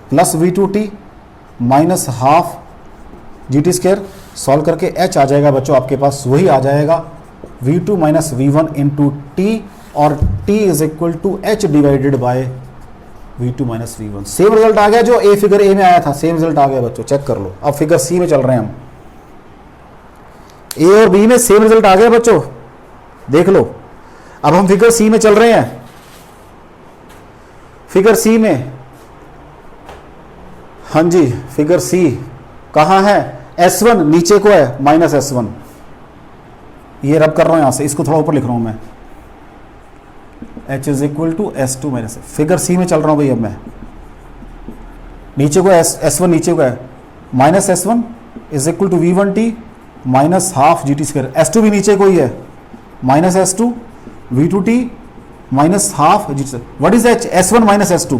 plus v2t minus half GT square. Solve करके H आ जाएगा बच्चों आपके पास, वही आ जाएगा v2 minus v1 into T, और t is equal to h divided by v2 minus v1। Same result आ गया जो ए फिगर ए में आया था, सेम रिजल्ट आ गया बच्चों, चेक कर लो। अब फिगर सी में चल रहे हैं हम, ए और बी में सेम रिजल्ट आ गया बच्चों, देख लो। अब हम फिगर सी में चल रहे हैं। फिगर सी में, हाँ जी, फिगर सी कहां है? S1 नीचे को है, माइनस S1, ये रब कर रहा हूं यहां से, इसको थोड़ा ऊपर लिख रहा हूं मैं, H is equal to S2 minus. Figure C में चल रहा हूं भाई, अब मैं नीचे को S1 नीचे को है, minus S1 is equal to V1t minus half GT square. S2 भी नीचे को ही है, minus S2 V2t minus half GT square. What is H? S1 minus S2,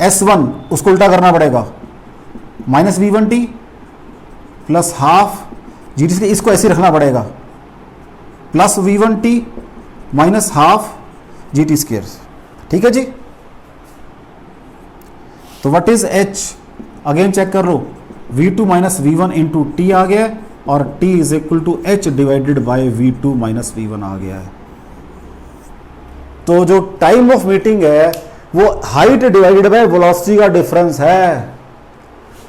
S1 उसको उल्टा करना पड़ेगा, minus V1t plus half GT square, इसको ऐसे रखना पड़ेगा, plus V1t minus half GT square. ठीक है जी। तो what is H? Again check कर लो, V2 minus V1 into T आ गया है, और T is equal to H divided by V2 minus V1 आ गया है। तो जो टाइम ऑफ मीटिंग है वो हाइट डिवाइडेड बाय वेलोसिटी का डिफरेंस है।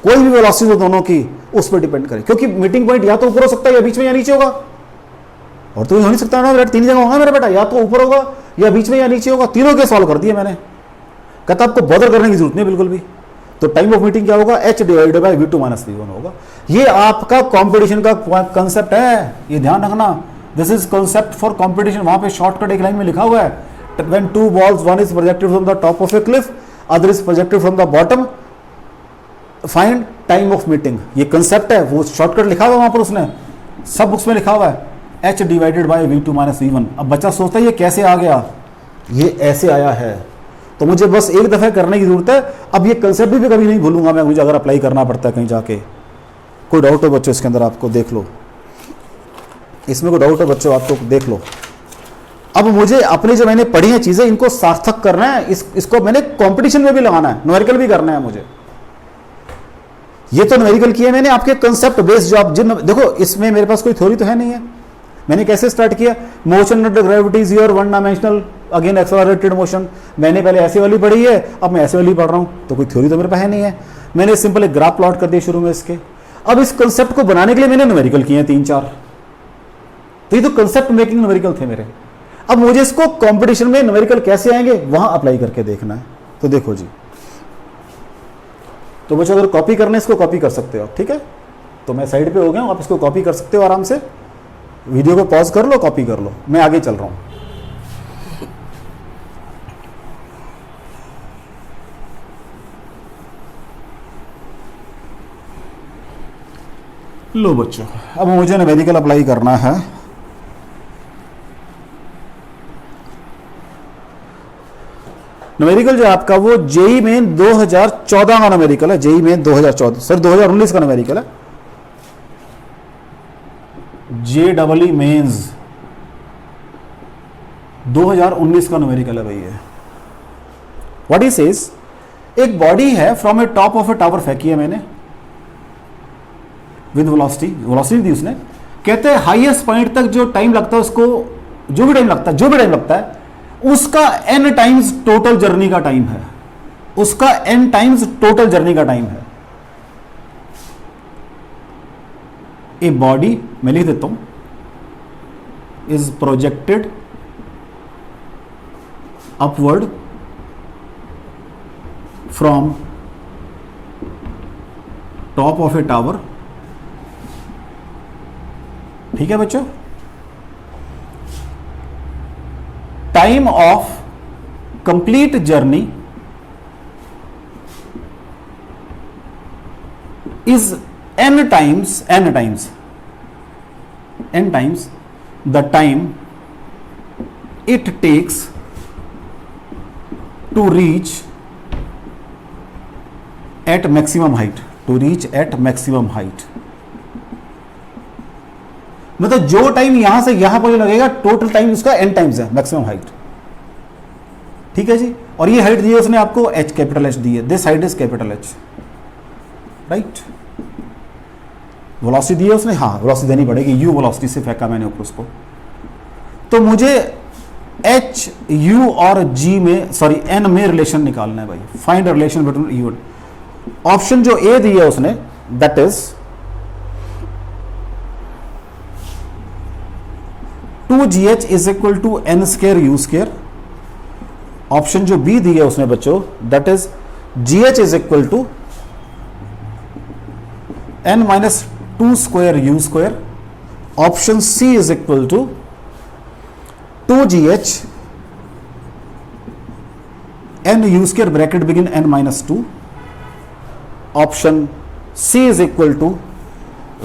कोई भी वेलोसिटी हो दोनों की, उस पर डिपेंड करे, क्योंकि मीटिंग पॉइंट या तो ऊपर हो सकता है या बीच में या नीचे होगा, और तो हो नहीं सकता ना बेटा, तीन जगह होगा मेरा बेटा, या तो ऊपर होगा या बीच में या नीचे होगा। तीनों के सॉल्व कर दिए मैंने, कहता आपको बॉदर करने की जरूरत नहीं बिल्कुल भी। तो टाइम ऑफ मीटिंग क्या होगा? H divided by V2 minus V1 होगा। ये आपका कंपटीशन का कंसेप्ट है, ये ध्यान रखना। This is concept for competition. वहां पे शॉर्टकट एक लाइन में लिखा हुआ है, when two balls, one is projected from the top of a cliff, other is projected from the bottom, find time of meeting। ये कंसेप्ट है, वो शॉर्टकट लिखा हुआ है वहां पर, उसने सब बुक्स में लिखा हुआ है, H divided by V2 minus V1। अब बच्चा सोचता है ये कैसे आ गया, ये ऐसे आया है, तो मुझे बस एक दफा करने की जरूरत है। अब ये कंसेप्ट भी कभी नहीं भूलूंगा मैं, मुझे अगर अप्लाई करना पड़ता है कहीं जाके। कोई डाउट हो बच्चों इसके अंदर, आपको देख लो, इसमें कोई डाउट हो बच्चों आपको, देख लो। अब मुझे अपनी जो मैंने पढ़ी है चीजें, इनको सार्थक करना है, इसको मैंने कंपटीशन में भी लगाना है, न्यूमेरिकल भी करना है मुझे। ये तो न्यूमेरिकल किया मैंने, आपके कंसेप्ट बेस्ड जो आप जिन, देखो इसमें मेरे पास कोई थ्योरी तो है नहीं है। मैंने कैसे स्टार्ट किया? Motion under gravity is your one dimensional again accelerated motion. मैंने पहले ऐसे वाली पढ़ी है, अब मैं ऐसे वाली पढ़ रहा हूं, तो कोई थ्योरी तो मेरे पास है नहीं है। मैंने सिंपल एक ग्राफ प्लॉट कर दिया शुरू में इसके। अब इस कंसेप्ट को बनाने के लिए मैंने न्यूमेरिकल किए हैं 3-4, तो ये तो कंसेप्ट मेकिंग न्यूमेरिकल थे मेरे। अब मुझे इसको कंपटीशन में न्यूमेरिकल कैसे आएंगे वहां अप्लाई करके देखना है। तो देखो जी, तो बच्चों अगर कॉपी करना है इसको कॉपी कर सकते हो, ठीक है। तो मैं साइड पे हो गया हूं, आप इसको कॉपी कर सकते हो आराम से। वीडियो को पॉज कर लो, कॉपी कर लो, मैं आगे चल रहा हूं। लो बच्चों, अब मुझे न्यूमेरिकल अप्लाई करना है। न्यूमेरिकल जो आपका वो जेई मेन 2014 का न्यूमेरिकल है, जेई मेन 2014, सर 2019 का न्यूमेरिकल है। JEE मेंस 2019 का न्यूमेरिकल है भाई ये। व्हाट ही सेज, एक बॉडी है from A top of A tower फेंकी है मैंने विद वेलोसिटी दी उसने। कहते हैं हाईएस्ट पॉइंट तक जो टाइम लगता है उसको, जो भी टाइम लगता है उसका n टाइम्स टोटल जर्नी का टाइम है, उसका n टाइम्स टोटल जर्नी का टाइम है। ए बॉडी, मैं लिख देता हूं, is projected upward from top of A tower. ठीक है बच्चों, time of complete journey is n times the time it takes to reach at maximum height, मतलब जो टाइम यहां से यहां पर लगेगा टोटल टाइम उसका n टाइम्स है मैक्सिमम हाइट। ठीक है जी, और ये हाइट दी है उसने आपको h, कैपिटल H दी है, this height is capital H, right. Velocity दी है उसने, हाँ वेलोसिटी देनी पड़ेगी, u वेलोसिटी से फेंका मैंने ऊपर उसको। तो मुझे एच यू और जी में सॉरी एन में रिलेशन निकालना है भाई, find relation between u. Option जो ए दी है उसने that is 2gh is equal to n square u square. Option जो बी दी है उसने बच्चों that is gh is equal to n minus 2 square u square. Option C is equal to 2gh n u square bracket begin n minus 2। Option C is equal to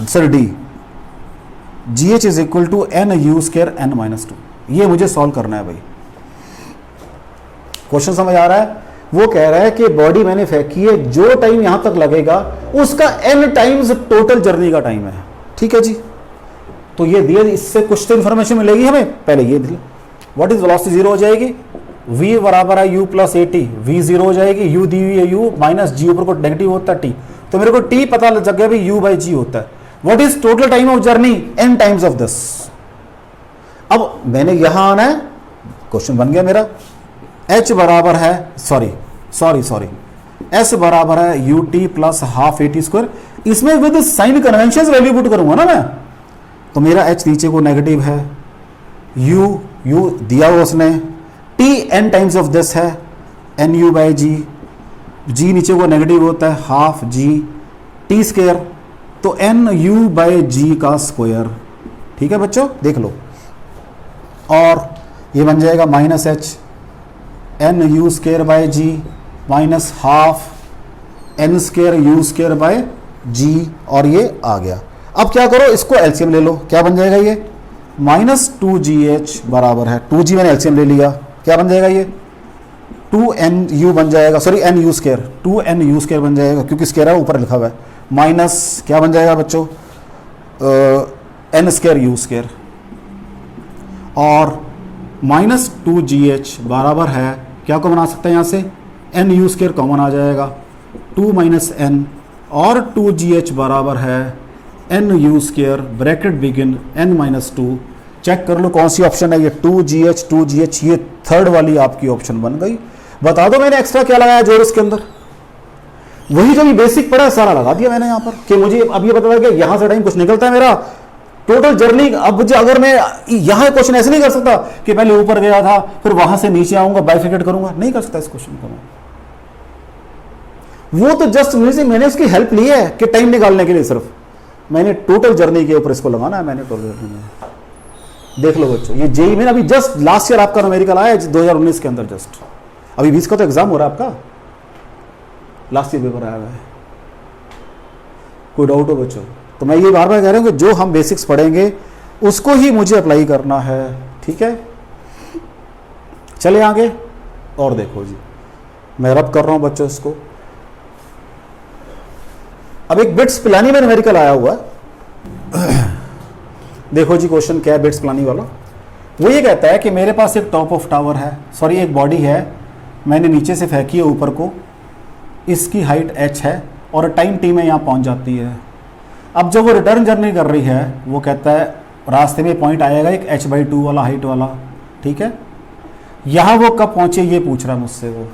sir D gh is equal to n u square n minus 2। ये मुझे solve करना है भाई। Question समझ आ रहा है? वो कह रहा है कि बॉडी मैंने फेंकी है, जो टाइम यहां तक लगेगा उसका n टाइम्स टोटल जर्नी का टाइम है। ठीक है जी, तो ये दिए, इससे कुछ तो इंफॉर्मेशन मिलेगी हमें। पहले ये दिया व्हाट इज वेलोसिटी, जीरो हो जाएगी। v बराबर है u plus a T, we zero हो जाएगी। u दी हुई है u माइनस जी, ऊपर को नेगेटिव होता है t, तो मेरे को t पता लग गया भाई u बाई जी होता है। What is total time of journey, n times of this. अब मैंने यहां आना है, क्वेश्चन बन गया मेरा। h बराबर है सॉरी s बराबर है U T plus half A T square. इसमें with sign convention value put करूंगा ना मैं, तो मेरा h नीचे को नेगेटिव है, u दिया हुआ उसने, t n times of this है n u by G, g नीचे को नेगेटिव होता है हाफ g t स्क्वायर, तो n u बाई जी का स्क्वायर। ठीक है बच्चों, देख लो, और ये बन जाएगा minus H n u square by G minus half n square u square by G, और ये आ गया। अब क्या करो, इसको एलसीएम ले लो, क्या बन जाएगा ये माइनस 2gh बराबर है 2g, मैंने एलसीएम ले लिया, क्या बन जाएगा ये 2nu बन जाएगा, sorry nu square 2nu square बन जाएगा, क्योंकि स्क्वायर है ऊपर लिखा हुआ है, माइनस क्या बन जाएगा बच्चों n स्क्वायर u स्क्वायर, और माइनस 2gh बराबर है, क्या को बना सकते हैं यहाँ से nu स्क्वायर कॉमन आ जाएगा, 2 माइनस n, और 2gh बराबर है nu square bracket begin n minus 2। Check कर लो कौन सी ऑप्शन है ये, 2gh, ये थर्ड वाली आपकी ऑप्शन बन गई। बता दो मैंने एक्स्ट्रा क्या लगाया जोर इसके अंदर, वही जो भी बेसिक पड़ा है सारा लगा दिया मैंने यहाँ पर, कि मुझे अब ये पता लगा कि यहां से टाइम कुछ निकलता है मेरा टोटल जर्नी। अब जो अगर मैं यहां क्वेश्चन ऐसे नहीं कर सकता कि पहले ऊपर गया था फिर वहां से नीचे आऊंगा बाइफिकेट करूंगा, नहीं कर सकता इस क्वेश्चन को मैं। वो तो जस्ट मैंने उसकी हेल्प ली है कि टाइम निकालने के लिए, सिर्फ मैंने टोटल जर्नी के ऊपर इसको लगाना है, मैंने टोटल जर्नी में। देख लो बच्चों, ये जेई में अभी जस्ट लास्ट ईयर आपका न्यूमेरिकल आया 2019 के अंदर, जस्ट अभी 20 का तो एग्जाम हो रहा है आपका, लास्ट ईयर पेपर आया हुआ है। कोई डाउट हो बच्चों? तो मैं ये बार बार कह रहा हूँ कि जो हम बेसिक्स पढ़ेंगे उसको ही मुझे अप्लाई करना है। ठीक है, चले आगे। और देखो जी, मैं रब कर रहा हूं बच्चों इसको। अब एक बिट्स पिलानी में न्यूमेरिकल आया हुआ है। देखो जी क्वेश्चन क्या है बिट्स पिलानी वाला। वो ये कहता है कि मेरे पास एक टॉप ऑफ टावर है, सॉरी एक बॉडी है, मैंने नीचे से फेंकी है ऊपर को, इसकी हाइट h है और टाइम t में यहाँ पहुँच जाती है। अब जब वो रिटर्न जर्नी कर रही है, वो कहता है रास्ते में पॉइंट आएगा एक h/2 वाला हाइट वाला, ठीक है। यहाँ वो कब पहुँचे ये पूछ रहा है मुझसे वो।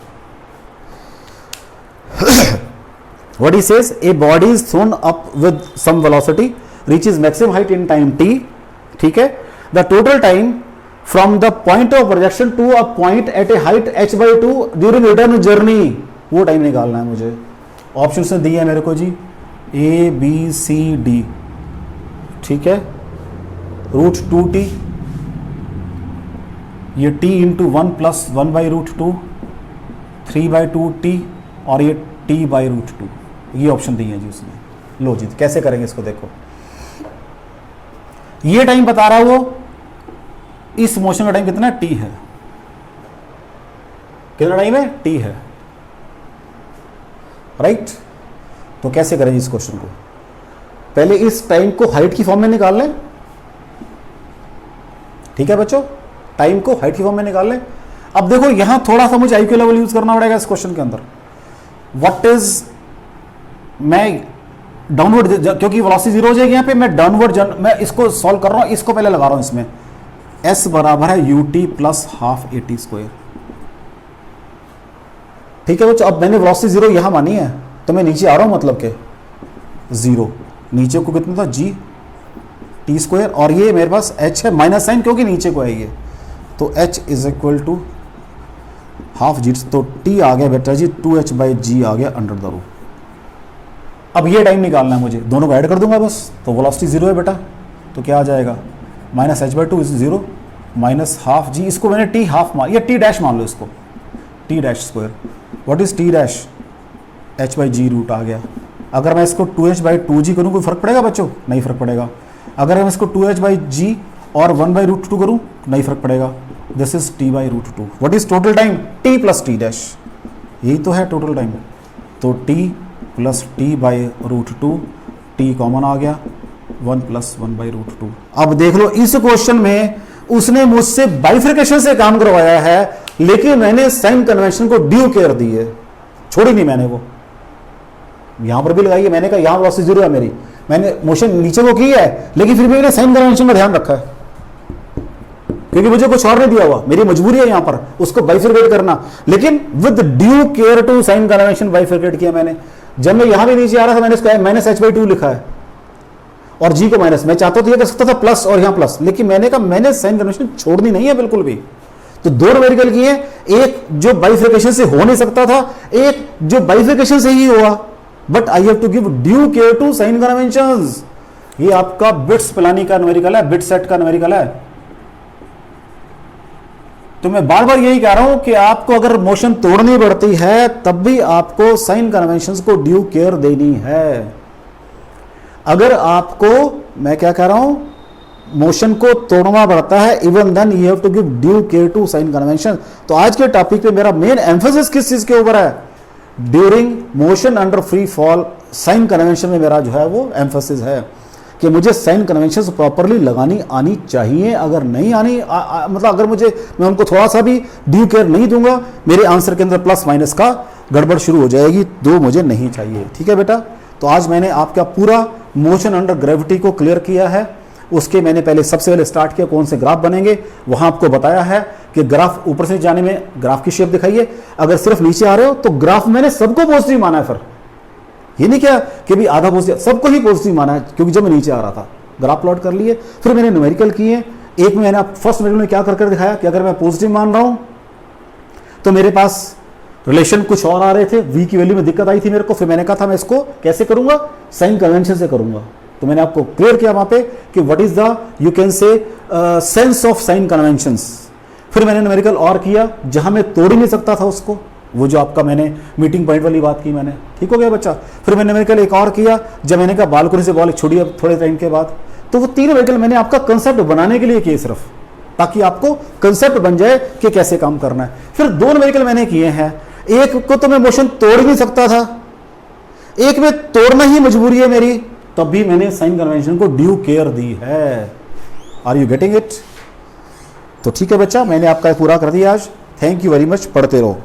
What he says, a body is thrown up with some velocity, reaches maximum height in time t, ठीक है। The total time from the point of projection to a point at a height h/2 during return journey, वो time निकालना है मुझे। Options ने दिए है मेरे को जी A, B, C, D, ठीक है। √2t, ये t इंटू 1 प्लस 1/√2, 3/2t, और ये t/√2, ये ऑप्शन दिए हैं जी उसने। लो जी कैसे करेंगे इसको, देखो ये टाइम बता रहा है वो, इस मोशन का टाइम कितना t है, कितना टाइम है t है, राइट। तो कैसे करेंगे इस क्वेश्चन को, पहले इस टाइम को हाइट की फॉर्म में निकाल लें, ठीक है बच्चों, टाइम को हाइट की फॉर्म में निकाल लें। अब देखो यहां थोड़ा सा मुझे आईक्यू लेवल यूज करना पड़ेगा इस क्वेश्चन के अंदर। व्हाट इज, मैं डाउनवर्ड, क्योंकि वेलोसिटी जीरो हो जाएगी यहाँ पे, मैं डाउनवर्ड मैं इसको सॉल्व कर रहा हूँ, इसको पहले लगा रहा हूँ इसमें एस बराबर है U T plus half A T square. ठीक है बच्चों, अब मैंने वेलोसिटी जीरो यहां मानी है तो मैं नीचे आ रहा हूं, मतलब के जीरो, नीचे को कितना था जी टी स्क्वायर, और ये मेरे पास एच है माइनस साइन क्योंकि नीचे को है ये, तो H is equal to half G, तो टी आ गया बेटा जी 2h बाई जी आ गया अंडर द रूट। अब ये टाइम निकालना है मुझे, दोनों को ऐड कर दूंगा बस, तो वेलोसिटी जीरो है बेटा, तो क्या आ जाएगा minus H by two is zero minus half G, इसको मैंने टी हाफ मान, या टी डैश मान लो इसको, T dash square, what is T dash H by G root आ गया। अगर मैं इसको 2h बाई टू जी करूँ कोई फर्क पड़ेगा बच्चों? नहीं फर्क पड़ेगा। अगर मैं इसको 2h बाई जी और 1 बाई रूट टू करूँ नहीं फर्क पड़ेगा। This is T by root two. What is total time? T plus T dash, यही तो है टोटल टाइम। तो T plus T by root two, T common आ गया, 1 प्लस 1 बाई रूट टू। अब देख लो इस क्वेश्चन में उसने मुझसे बाइफिकेशन से काम करवाया है, लेकिन मैंने साइन कन्वेंशन को ड्यू केयर दी है, छोड़ी नहीं मैंने, वो यहां पर भी लगाई है। मैंने कहा यहां वेलोसिटी जीरो है मेरी, मैंने मोशन नीचे को की है, लेकिन फिर भी मैंने साइन कन्वेंशन का ध्यान रखा है क्योंकि मुझे कुछ और नहीं दिया हुआ, मेरी मजबूरी है यहां पर उसको बाइफिकेट करना, लेकिन with due care to sign convention bifurcate किया मैंने। जब मैं यहां भी नीचे आ रहा था मैंने इसको माइनस एच बाई टू लिखा है और जी को माइनस, मैं चाहता तो ये कर सकता था प्लस और यहां प्लस, लेकिन मैंने कहा मैंने साइन कन्वेंशन छोड़नी नहीं है बिल्कुल भी। तो दो न्यूमेरिकल किए, एक जो बाइफिकेशन से हो नहीं सकता था, एक जो बाइफिकेशन से ही हुआ, but I have to give due care to sign conventions. ये आपका बिट्स पिलानी का न्यूमेरिकल है, बिट सेट का न्यूमेरिकल है। तो मैं बार बार यही कह रहा हूं कि आपको अगर मोशन तोड़नी पड़ती है तब भी आपको साइन कन्वेंशंस को ड्यू केयर देनी है। अगर आपको, मैं क्या कह रहा हूं, मोशन को तोड़ना पड़ता है, even then you have to give due care to sign convention. तो आज के टॉपिक पे मेरा मेन एम्फेसिस किस चीज के ऊपर है? During motion under free fall sign convention में मेरा जो है वो एम्फेसिस है कि मुझे साइन कन्वेंशन प्रॉपरली लगानी आनी चाहिए। अगर नहीं आनी मतलब अगर मैं उनको थोड़ा सा भी ड्यू केयर नहीं दूंगा, मेरे आंसर के अंदर प्लस माइनस का गड़बड़ शुरू हो जाएगी, दो मुझे नहीं चाहिए। ठीक है बेटा, तो आज मैंने आपका पूरा मोशन अंडर ग्रेविटी को क्लियर किया है। उसके मैंने पहले सबसे पहले स्टार्ट किया कौन से ग्राफ बनेंगे, वहां आपको बताया है कि ग्राफ ऊपर से जाने में ग्राफ की शेप दिखाइए, अगर सिर्फ नीचे आ रहे हो तो ग्राफ मैंने सबको पॉजिटिव माना है। फिर ये नहीं क्या कि भी आधा पॉजिटिव, सबको ही पॉजिटिव माना है क्योंकि जब मैं नीचे आ रहा था ग्राफ प्लॉट कर लिए। फिर मैंने न्यूमेरिकल किए, एक में मैंने फर्स्ट न्यूमेरिकल में क्या कर दिखाया कि अगर मैं पॉजिटिव मान रहा हूं तो मेरे पास रिलेशन कुछ और आ रहे थे, वी की वैल्यू में दिक्कत आई थी मेरे को। फिर मैंने कहा था मैं इसको कैसे करूंगा, साइन कन्वेंशन से करूंगा। तो मैंने आपको क्लियर किया वहां पे कि what is the you can say sense of sine conventions. फिर मैंने न्यूमेरिकल और किया जहां मैं तोड़ ही नहीं सकता था उसको, वो जो आपका मैंने मीटिंग पॉइंट वाली बात की मैंने, ठीक हो गया बच्चा। फिर मैंने न्यूमेरिकल एक और किया जब मैंने कहा बालकनी से बॉल छोड़ी अब थोड़े टाइम के बाद। तो वो तीन न्यूमेरिकल मैंने आपका कंसेप्ट बनाने के लिए किए सिर्फ, ताकि आपको कंसेप्ट बन जाए कि कैसे काम करना है। फिर दो न्यूमेरिकल मैंने किए हैं, एक को तो मैं मोशन तोड़ ही नहीं सकता था, एक में तोड़ना ही मजबूरी है मेरी, तब भी मैंने साइन कन्वेंशन को ड्यू केयर दी है। Are you getting it? तो ठीक है बच्चा, मैंने आपका पूरा कर दिया आज। थैंक यू वेरी मच, पढ़ते रहो।